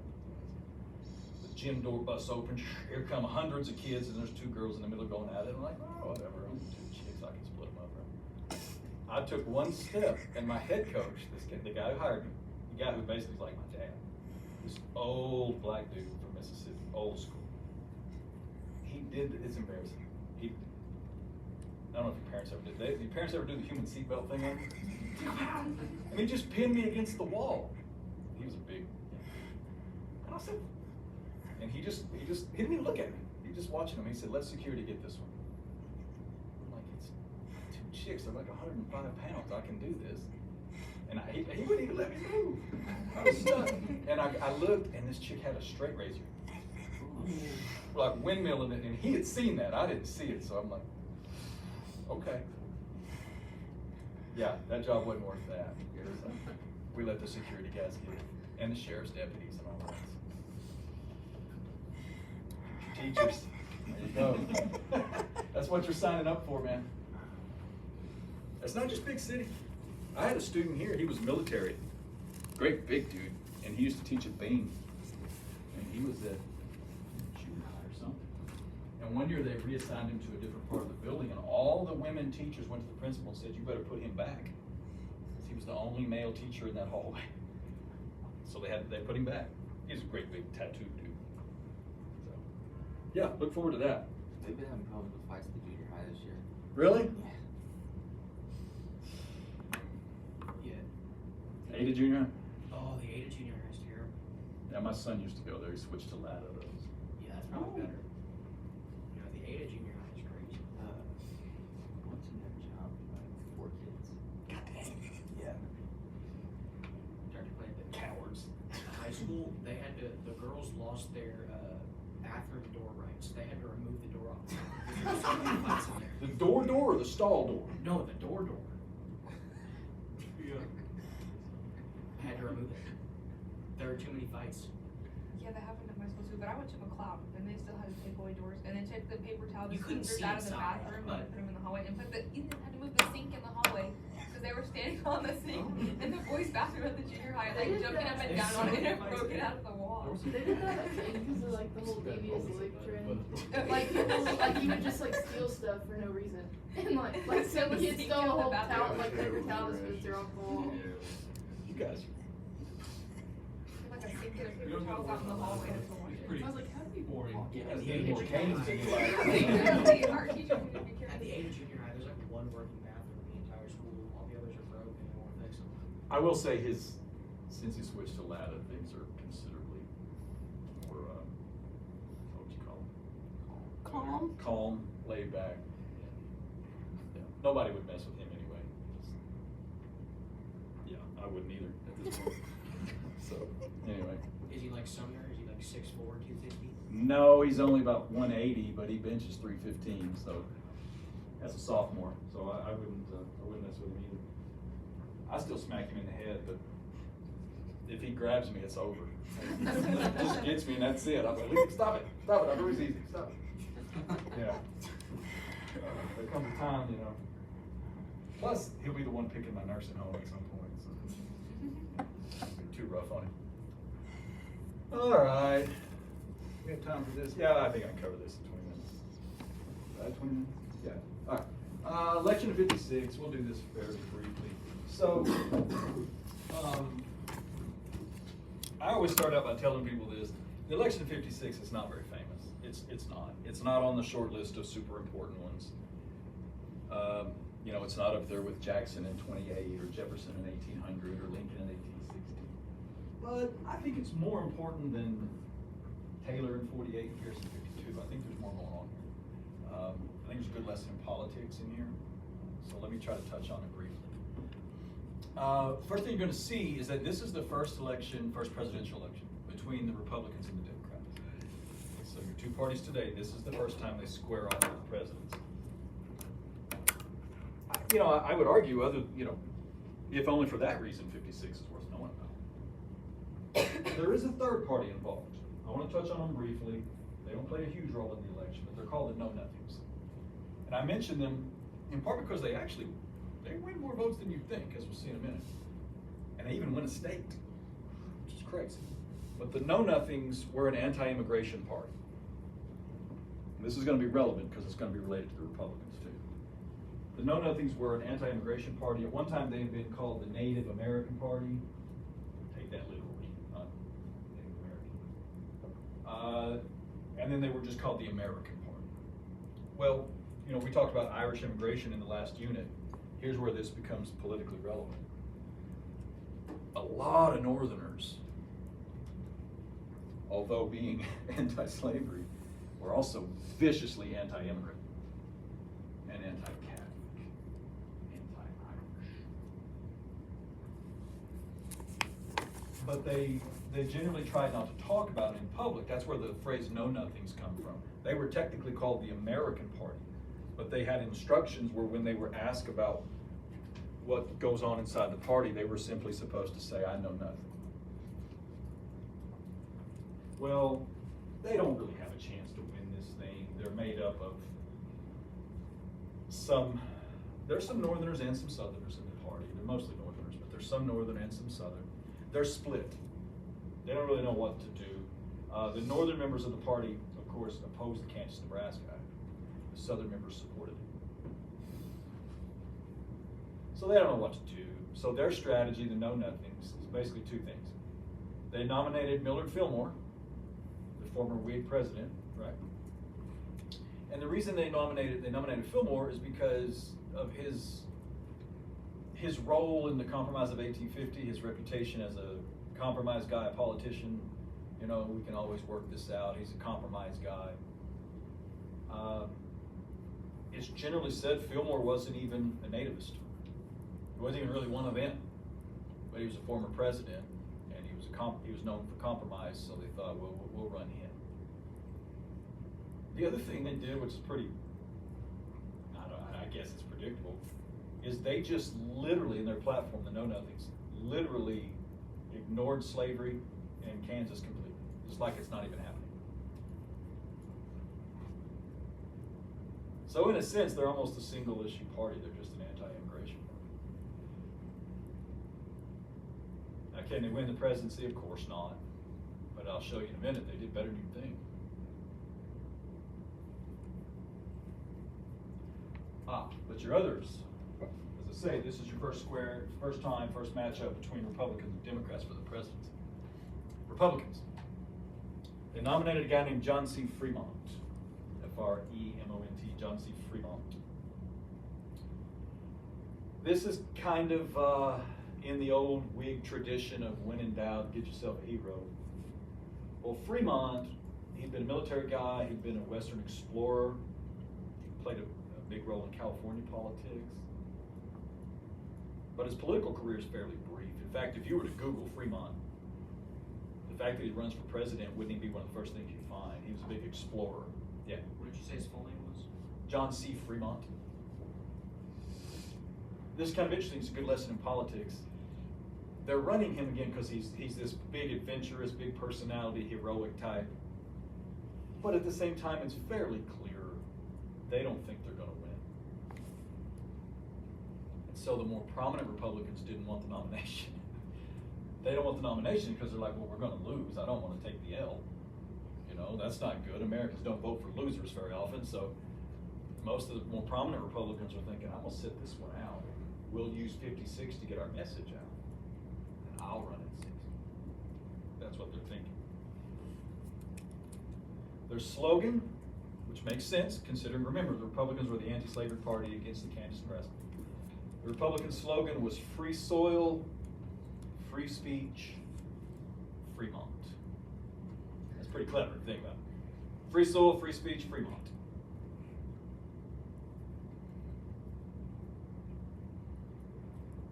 The gym door busts open, here come hundreds of kids, and there's 2 girls in the middle going at it. I'm like, oh, whatever, I'm 2 chicks, I can split them up. Right? I took one step, and my head coach, the guy who hired me, the guy who basically is like my dad, this old black dude from Mississippi, old school. It's embarrassing. I don't know if your parents ever did. Your parents ever do the human seatbelt thing on you? And he just pinned me against the wall. He was a big, and I said, and he didn't even look at me. He just watching him. He said, let security get this one. I'm like, it's 2 chicks. They're like 105 pounds. I can do this. And he wouldn't even let me move. I was stuck. And I looked, and this chick had a straight razor. Like windmilling it, and he had seen that. I didn't see it, so I'm like, okay. Yeah, that job wasn't worth that. So we let the security guys get it, and the sheriff's deputies and all that. Teachers, there you go. That's what you're signing up for, man. It's not just big city. I had a student here, he was military, great big dude, and he used to teach at Bain, and he was at junior high or something. And one year they reassigned him to a different part of the building, and all the women teachers went to the principal and said, you better put him back. Because he was the only male teacher in that hallway. So they put him back. He's a great big tattooed dude. So, yeah, look forward to that. They've been having problems with fights at the junior high this year. Really? Yeah. Ada Junior High? Oh, the Ada Junior High is terrible. Yeah, my son used to go there. He switched to Lada those. Yeah, that's probably better. You know, the Ada Junior High is crazy. Once in that job, like 4 kids. God dang. Yeah. Tried to play the Cowards. high school. They had the girls lost their bathroom door rights. They had to remove the door off. There were so many fights in there. The door or the stall door? No, the door. Yeah. I had to remove it. There were too many fights. Yeah, that happened at my school too, but I went to McLeod, and they still had to take away doors, and then took the paper towel You couldn't dispensers see out of the inside, bathroom but- and put them in the hallway, and even had to move the sink in the hallway, because they were standing on the sink in the boys' bathroom at the junior high, like jumping up and down on it, and it broke it out of the wall. They did that I think because of like the whole devious lick trend. Like, Like people like you would just like steal stuff for no reason. And like some The kids sink stole a out of the whole bathroom. towel like paper towel dispenser off the wall. You guys. like a sink of paper towels out in the hallway. I was like, how do you boring. You At guys the need age more of canes than you like. Our teacher needed to be careful. At the age of junior high, there's like one working bathroom in the entire school. All the others are broken and they won't fix them. I will say since he switched to ladder, things are considerably more, what would you call them? Calm. Calm, laid back. Yeah. Nobody would mess with him anyway. Yeah, I wouldn't either at this point. So, anyway. Is he like Sumner? Is he like 6'4", 250? No, he's only about 180, but he benches 315, so that's a sophomore. So I wouldn't mess with him either. I still smack him in the head, but if he grabs me, it's over. Just gets me, and that's it. I'm like, stop it, I know it's easy, stop it. Yeah. There comes a time, you know. Plus, he'll be the one picking my nursing home at some point, so it'd be too rough on him. All right. We have time for this? Yeah, I think I can cover this in 20 minutes. 20 minutes? Yeah. All right. Election of 56, we'll do this very briefly. So, I always start out by telling people this. The election of 56 is not very famous. It's not. It's not on the short list of super important ones. You know, it's not up there with Jackson in 28 or Jefferson in 1800 or Lincoln in 1860. But I think it's more important than Taylor in 48 and Pierce in 52. I think there's more going on here. I think there's a good lesson in politics in here. So let me try to touch on it briefly. First thing you're going to see is that this is the first presidential election between the Republicans and the Democrats. So your two parties today, this is the first time they square off with the presidents. You know, I would argue if only for that reason, 56 is worth knowing about. There is a third party involved. I want to touch on them briefly. They don't play a huge role in the election, but they're called the Know-Nothings. And I mention them in part because they win more votes than you'd think, as we'll see in a minute. And they even win a state, which is crazy. But the Know-Nothings were an anti-immigration party. And this is going to be relevant because it's going to be related to the Republicans too. The Know-Nothings were an anti-immigration party. At one time they had been called the Native American Party. Take that literally, not Native American. And then they were just called the American Party. Well, you know, we talked about Irish immigration in the last unit. Here's where this becomes politically relevant. A lot of Northerners, although being anti-slavery, were also viciously anti-immigrant and anti-Catholic, anti-Irish. But they generally tried not to talk about it in public. That's where the phrase Know-Nothings come from. They were technically called the American Party, but they had instructions where when they were asked about what goes on inside the party, they were simply supposed to say, I know nothing. Well, they don't really have a chance to win this thing. They're made up of there's some Northerners and some Southerners in the party. They're mostly Northerners, but there's some Northern and some Southern. They're split. They don't really know what to do. The Northern members of the party, of course, opposed the Kansas-Nebraska Act. The Southern members supported it. So they don't know what to do. So their strategy, the Know-Nothings, is basically two things. They nominated Millard Fillmore, the former Whig president, right? And the reason they nominated Fillmore is because of his role in the Compromise of 1850, his reputation as a compromise guy, a politician. You know, we can always work this out. He's a compromise guy. It's generally said Fillmore wasn't even a nativist. He wasn't even really one of them, but he was a former president, and he was known for compromise. So they thought, well, we'll run him. The other thing they did, which is pretty, I guess it's predictable, is they just literally, in their platform, the Know Nothings, literally ignored slavery in Kansas completely. Just like it's not even happening. So in a sense, they're almost a single issue party. They're just an anti-immigration party. Now, can they win the presidency? Of course not. But I'll show you in a minute, they did better than you think. But your others, as I say, this is your first matchup between Republicans and Democrats for the presidency. Republicans. They nominated a guy named John C. Fremont. Fremont, John C. Fremont. This is kind of in the old Whig tradition of when in doubt, get yourself a hero. Well, Fremont, he'd been a military guy, he'd been a Western explorer, he played a big role in California politics. But his political career is fairly brief. In fact, if you were to Google Fremont, the fact that he runs for president wouldn't even be one of the first things you find. He was a big explorer. Yeah. What did you say his full name was? John C. Fremont. This is kind of interesting. It's a good lesson in politics. They're running him again because he's this big adventurous, big personality, heroic type. But at the same time, it's fairly clear they don't think they're going to win. And so the more prominent Republicans didn't want the nomination. They don't want the nomination because they're like, well, we're going to lose. I don't want to take the L. You know, that's not good. Americans don't vote for losers very often. So most of the more prominent Republicans are thinking, I'm going to sit this one out. We'll use 56 to get our message out. And I'll run at 60. That's what they're thinking. Their slogan, which makes sense, considering, remember, the Republicans were the anti-slavery party against the Kansas Nebraska. The Republican slogan was free soil, free speech, Fremont. That's pretty clever to think about. Free soil, free speech, Fremont.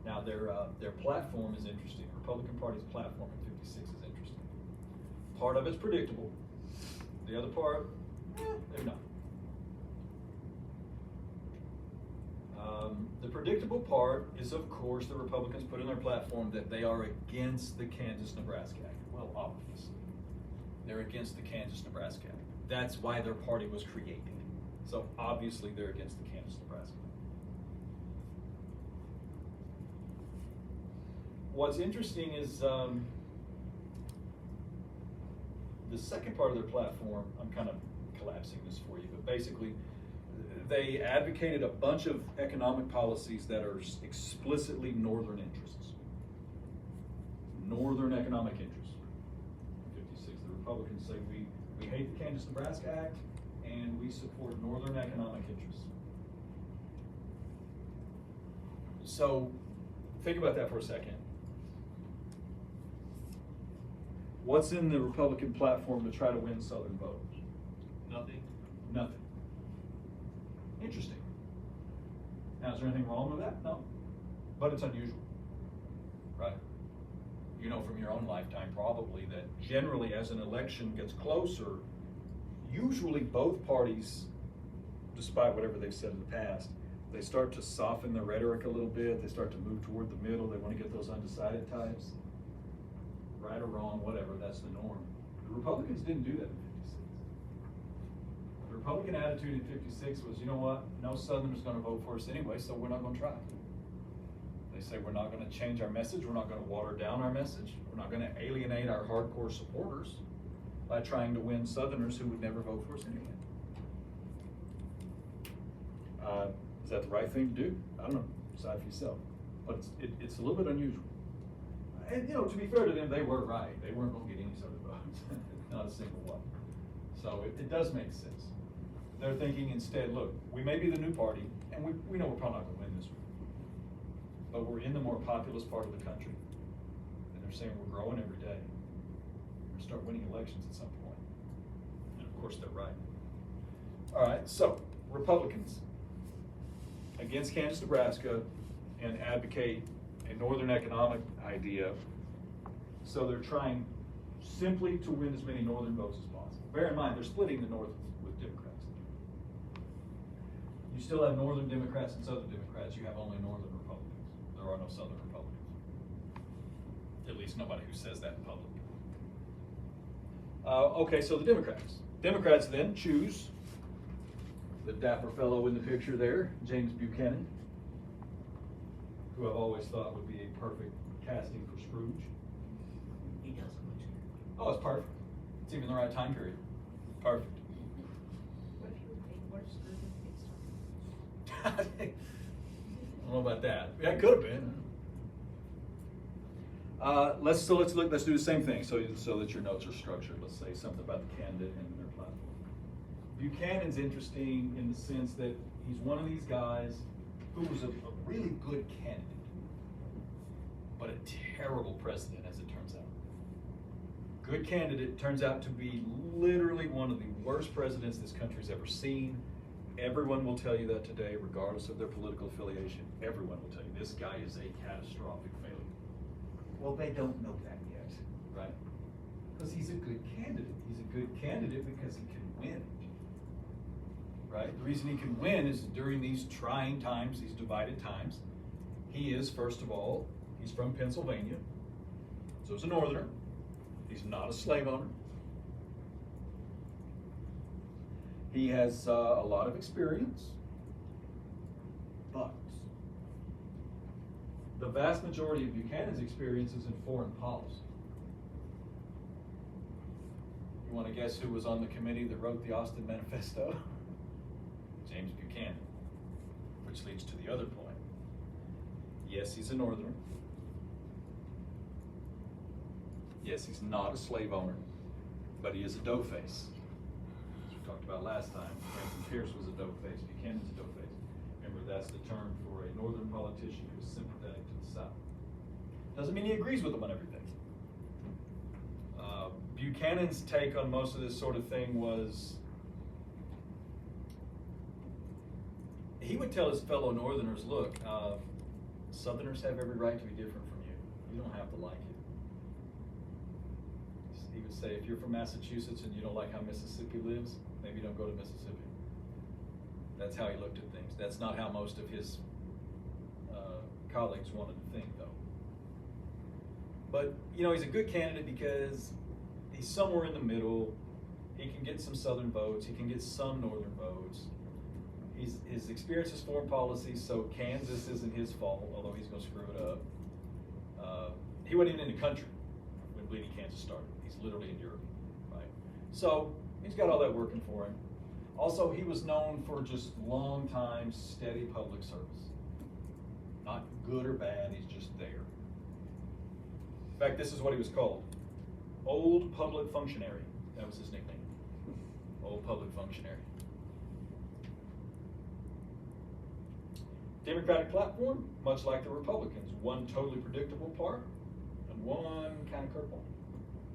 Now their platform is interesting. The Republican Party's platform in 56 is interesting. Part of it's predictable. The other part, maybe not. The predictable part is, of course, the Republicans put in their platform that they are against the Kansas-Nebraska Act. Well, obviously. They're against the Kansas-Nebraska Act. That's why their party was created. So obviously they're against the Kansas-Nebraska Act. What's interesting is the second part of their platform, I'm kind of collapsing this for you, but basically they advocated a bunch of economic policies that are explicitly Northern interests. Northern economic interests. 56, the Republicans say we hate the Kansas-Nebraska Act and we support Northern economic interests. So think about that for a second. What's in the Republican platform to try to win Southern voters? Nothing. Nothing. Interesting. Now, is there anything wrong with that? No. But it's unusual, right? You know from your own lifetime probably that generally as an election gets closer, usually both parties, despite whatever they've said in the past, they start to soften their rhetoric a little bit. They start to move toward the middle. They want to get those undecided types. Right or wrong, whatever, that's the norm. The Republicans didn't do that in 56. The Republican attitude in 56 was, you know what, no Southerners going to vote for us anyway, so we're not going to try. They say we're not going to change our message, we're not going to water down our message, we're not going to alienate our hardcore supporters by trying to win Southerners who would never vote for us anyway. Is that the right thing to do? I don't know, decide for yourself. But it's a little bit unusual. And you know, to be fair to them, they were right. They weren't going to get any Southern votes, not a single one. So it does make sense. They're thinking instead, look, we may be the new party, and we know we're probably not going to win this one. But we're in the more populous part of the country. And they're saying we're growing every day. We're going to start winning elections at some point. And of course, they're right. All right, so Republicans against Kansas, Nebraska, and advocate a Northern economic idea. So they're trying simply to win as many Northern votes as possible. Bear in mind, they're splitting the North with Democrats. You still have northern Democrats and southern Democrats, you have only northern Republicans. There are no southern Republicans. At least nobody who says that in public. Okay, so the Democrats. Democrats then choose the dapper fellow in the picture there, James Buchanan, who I've always thought would be a perfect casting for Scrooge. He does look good. Oh, it's perfect. It's even the right time period. Perfect. What if you were paid, what if Scrooge was paid I don't know about that. Yeah, it could have been. Let's do the same thing so that your notes are structured. Let's say something about the candidate and their platform. Buchanan's interesting in the sense that he's one of these guys who was a really good candidate, but a terrible president, as it turns out. Good candidate turns out to be literally one of the worst presidents this country's ever seen. Everyone will tell you that today, regardless of their political affiliation. Everyone will tell you this guy is a catastrophic failure. Well, they don't know that yet, right? Because he's a good candidate. He's a good candidate because he can win, right? The reason he can win is during these trying times, these divided times, he is, first of all, he's from Pennsylvania, so he's a northerner. He's not a slave owner. He has a lot of experience, but the vast majority of Buchanan's experience is in foreign policy. You want to guess who was on the committee that wrote the Austin Manifesto? James Buchanan, which leads to the other point. Yes, he's a northerner. Yes, he's not a slave owner, but he is a doughface. As we talked about last time, Franklin Pierce was a doughface, Buchanan's a doughface. Remember, that's the term for a northern politician who is sympathetic to the South. Doesn't mean he agrees with them on everything. Buchanan's take on most of this sort of thing was, he would tell his fellow northerners, look, Southerners have every right to be different from you. You don't have to like it. He would say, if you're from Massachusetts and you don't like how Mississippi lives, maybe don't go to Mississippi. That's how he looked at things. That's not how most of his colleagues wanted to think, though. But, you know, he's a good candidate because he's somewhere in the middle. He can get some Southern votes. He can get some Northern votes. His experience is foreign policy, so Kansas isn't his fault, although he's going to screw it up. He wasn't even in the country when Bleeding Kansas started. He's literally in Europe, right? So he's got all that working for him. Also, he was known for just long time, steady public service. Not good or bad, he's just there. In fact, this is what he was called. Old Public Functionary. That was his nickname. Old Public Functionary. Democratic platform, much like the Republicans. One totally predictable part and one kind of curveball.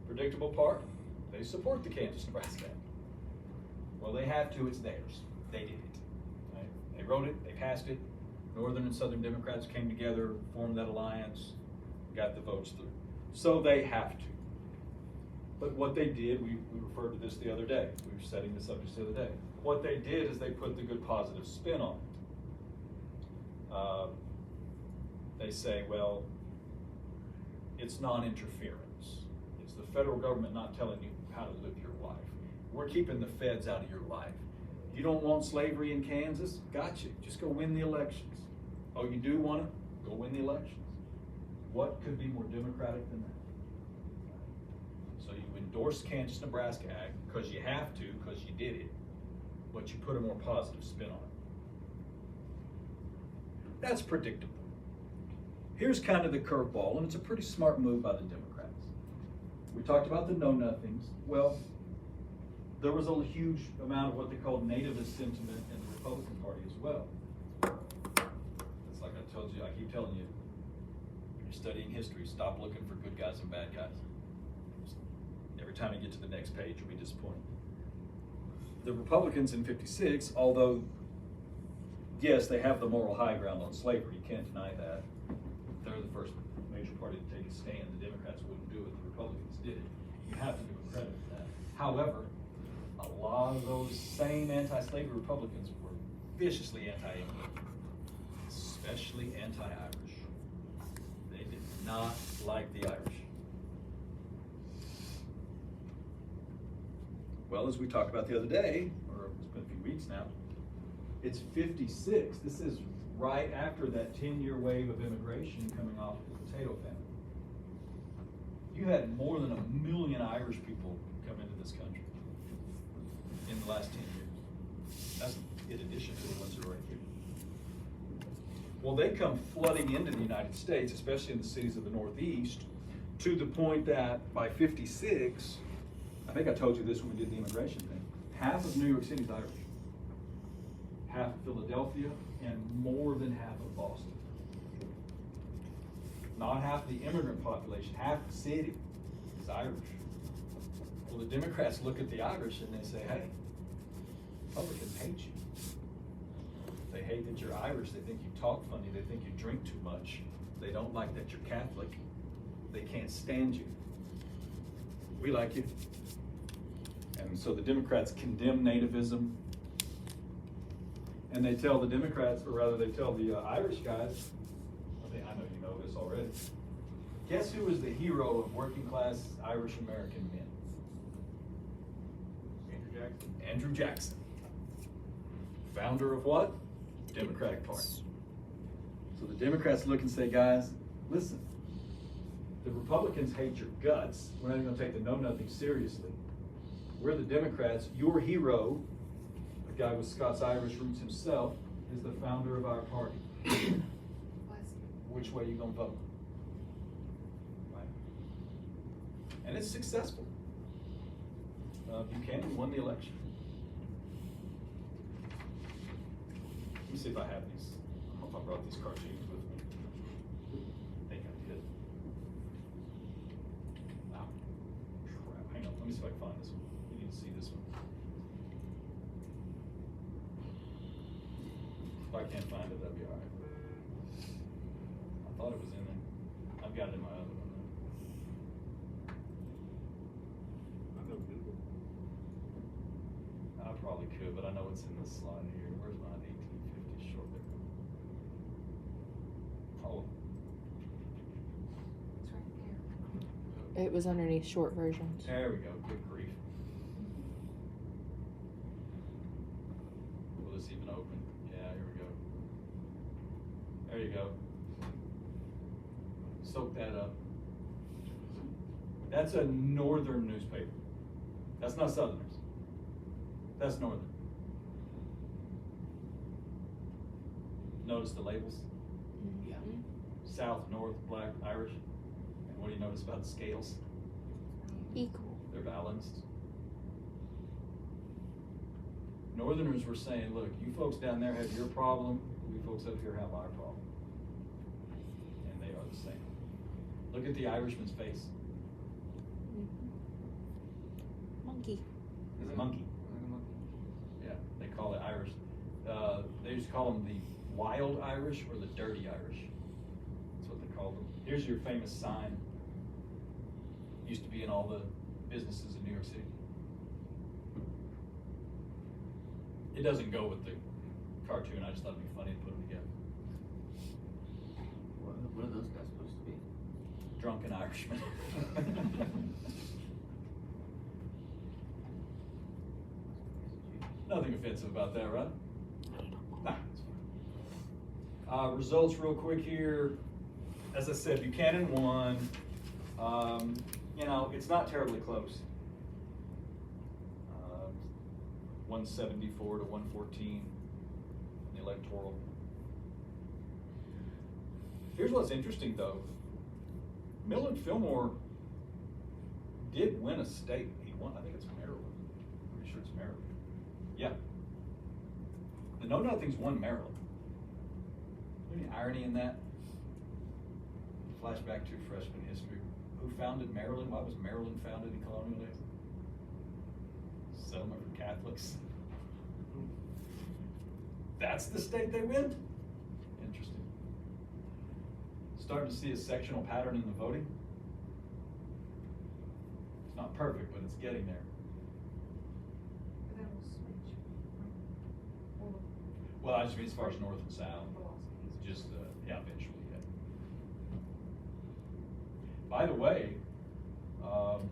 Predictable part, they support the Kansas-Nebraska Act. Well, they have to, it's theirs. They did it. Right? They wrote it, they passed it. Northern and Southern Democrats came together, formed that alliance, got the votes through. So they have to. But what they did, we referred to this the other day. We were setting this up just the other day. What they did is they put the good positive spin on it. They say, well, it's non-interference. It's the federal government not telling you how to live your life. We're keeping the feds out of your life. You don't want slavery in Kansas? Gotcha. Just go win the elections. Oh, you do want to? Go win the elections. What could be more democratic than that? So you endorse Kansas-Nebraska Act because you have to, because you did it, but you put a more positive spin on it. That's predictable. Here's kind of the curveball, and it's a pretty smart move by the Democrats. We talked about the know-nothings. Well, there was a huge amount of what they called nativist sentiment in the Republican Party as well. It's like I told you, I keep telling you, when you're studying history, stop looking for good guys and bad guys. Every time you get to the next page, you'll be disappointed. The Republicans in '56, although yes, they have the moral high ground on slavery, you can't deny that. They're the first major party to take a stand. The Democrats wouldn't do it, the Republicans did it. You have to give them credit for that. However, a lot of those same anti-slavery Republicans were viciously anti-immigrant, especially anti-Irish. They did not like the Irish. Well, as we talked about the other day, or it's been a few weeks now, it's 56. This is right after that 10-year wave of immigration coming off the potato famine. You had more than 1 million Irish people come into this country in the last 10 years. That's in addition to the ones that are right here. Well, they come flooding into the United States, especially in the cities of the Northeast, to the point that by 56, I think I told you this when we did the immigration thing, half of New York City is Irish, half of Philadelphia, and more than half of Boston. Not half the immigrant population, half the city is Irish. Well, the Democrats look at the Irish and they say, hey, Republicans hate you. They hate that you're Irish. They think you talk funny. They think you drink too much. They don't like that you're Catholic. They can't stand you. We like you. And so the Democrats condemn nativism. And they tell the Democrats, or rather they tell the Irish guys, I know you know this already. Guess who was the hero of working class Irish American men? Andrew Jackson. Andrew Jackson. Founder of what? Democratic Party. So the Democrats look and say, guys, listen, the Republicans hate your guts. We're not even going to take the know-nothing seriously. We're the Democrats. Your hero, a guy with Scots-Irish roots himself, is the founder of our party. Which way you going to vote? Right? And it's successful. Buchanan won the election. Let me see if I have these. I don't know if I brought these cartoons with me. I think I did. Ah, crap. Hang on. Let me see if I can find this one. You need to see this one. If I can't find it, that'd be all right. I thought it was in there. I've got it in my other one. I know Google. I probably could, but I know it's in this slide here. Where's my 1850 short there? Oh, It's right there. It was underneath short versions. there we go. Good grief. Will this even open? Yeah, here we go. There you go. Soak that up. That's a northern newspaper. That's not Southerners. That's northern. Notice the labels? Yeah. South, North, Black, Irish. And what do you notice about the scales? Equal. They're balanced. Northerners were saying, look, you folks down there have your problem, we folks up here have our problem. And they are the same. Look at the Irishman's face. Monkey. It's a monkey. Yeah, they call it Irish. They used to call them the wild Irish or the dirty Irish. That's what they called them. Here's your famous sign. Used to be in all the businesses in New York City. It doesn't go with the cartoon. I just thought it'd be funny to put them together. What are those guys supposed to be? Drunken Irishmen. Nothing offensive about that, right? Nah, it's fine. Results real quick here. As I said, Buchanan won. You know, it's not terribly close. 174 to 114 in the electoral. Here's what's interesting though. Millard Fillmore did win a state. He won, I think it's Maryland. I'm pretty sure it's Maryland. Yeah. The Know Nothings won Maryland. Any irony in that? Flashback to freshman history. Who founded Maryland? Why was Maryland founded in colonial days? Settlement for Catholics. That's the state they win? Interesting. Starting to see a sectional pattern in the voting. It's not perfect, but it's getting there. But then we'll switch. Well, I just mean as far as north and south, just, yeah, eventually, yeah. By the way, let me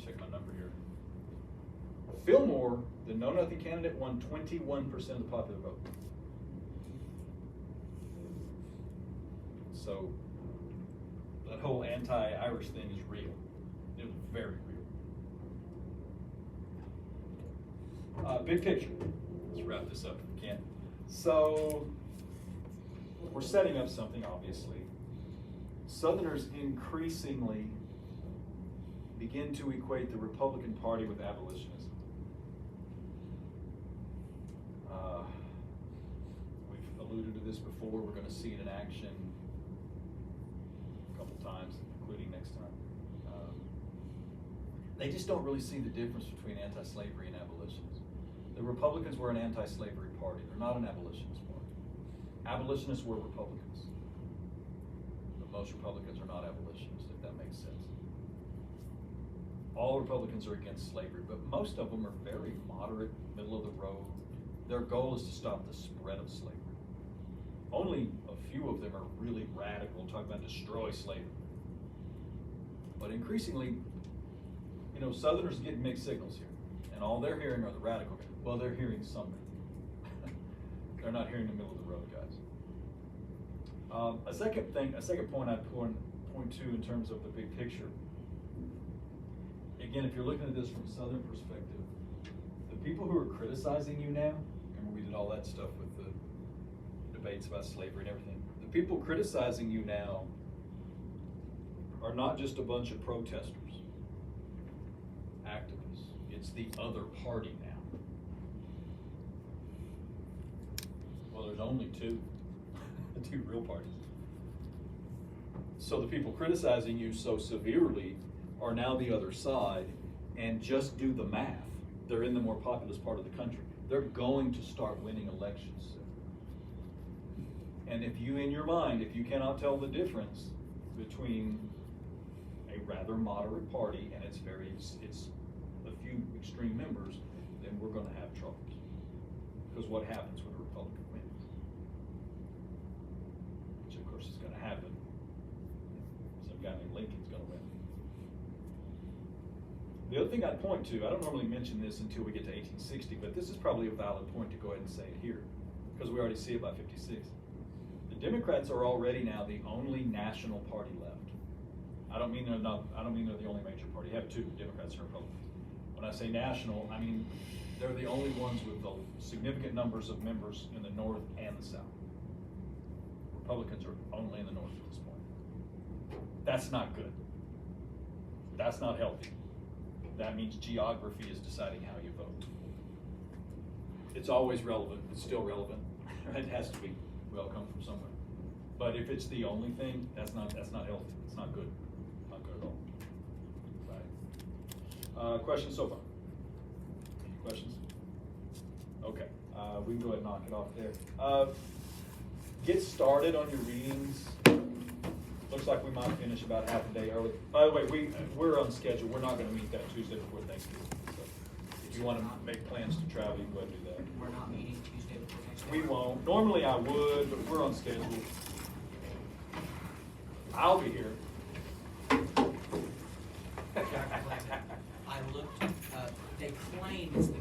check my number here. Fillmore, the know-nothing candidate, won 21% of the popular vote. So, that whole anti-Irish thing is real. It was very real. Big picture. Let's wrap this up if we can. So, we're setting up something, obviously. Southerners increasingly begin to equate the Republican Party with abolitionism. We've alluded to this before. We're going to see it in action a couple times, including next time. They just don't really see the difference between anti-slavery and abolitionists. The Republicans were an anti-slavery party. They're not an abolitionist party. Abolitionists were Republicans. But most Republicans are not abolitionists, if that makes sense. All Republicans are against slavery, but most of them are very moderate, middle of the road. Their goal is to stop the spread of slavery. Only a few of them are really radical, talking about destroy slavery. But increasingly, you know, Southerners get mixed signals here, and all they're hearing are the radical guys. Well, they're hearing something. They're not hearing the middle of the road guys. A second point I'd point to in terms of the big picture. Again, if you're looking at this from a Southern perspective, the people who are criticizing you now, remember we did all that stuff with the debates about slavery and everything. The people criticizing you now are not just a bunch of protesters, activists. It's the other party now. Well, there's only two real parties. So the people criticizing you so severely are now the other side, and just do the math. They're in the more populous part of the country. They're going to start winning elections soon. And if you, in your mind, if you cannot tell the difference between a rather moderate party and it's a few extreme members, then we're going to have troubles. Because what happens when a Republican wins? Which of course is going to happen. Some guy named Lincoln's going to win. The other thing I'd point to, I don't normally mention this until we get to 1860, but this is probably a valid point to go ahead and say it here, because we already see it by 56. The Democrats are already now the only national party left. I don't mean they're the only major party. You have two, Democrats and Republicans. When I say national, I mean they're the only ones with the significant numbers of members in the North and the South. Republicans are only in the North at this point. That's not good. That's not healthy. That means geography is deciding how you vote. It's always relevant. It's still relevant. It has to be. We all come from somewhere. But if it's the only thing, that's not healthy. It's not good. Not good at all. Right. Questions so far? Any questions? Okay. We can go ahead and knock it off there. Get started on your readings. Looks like we might finish about half a day early. By the way, we're on schedule. We're not going to meet that Tuesday before Thanksgiving. So if you want to make plans to travel, you can go ahead and do that. We're not meeting Tuesday before next We week. won't. Normally I would, but we're on schedule. I'll be here. I looked, they claim it's the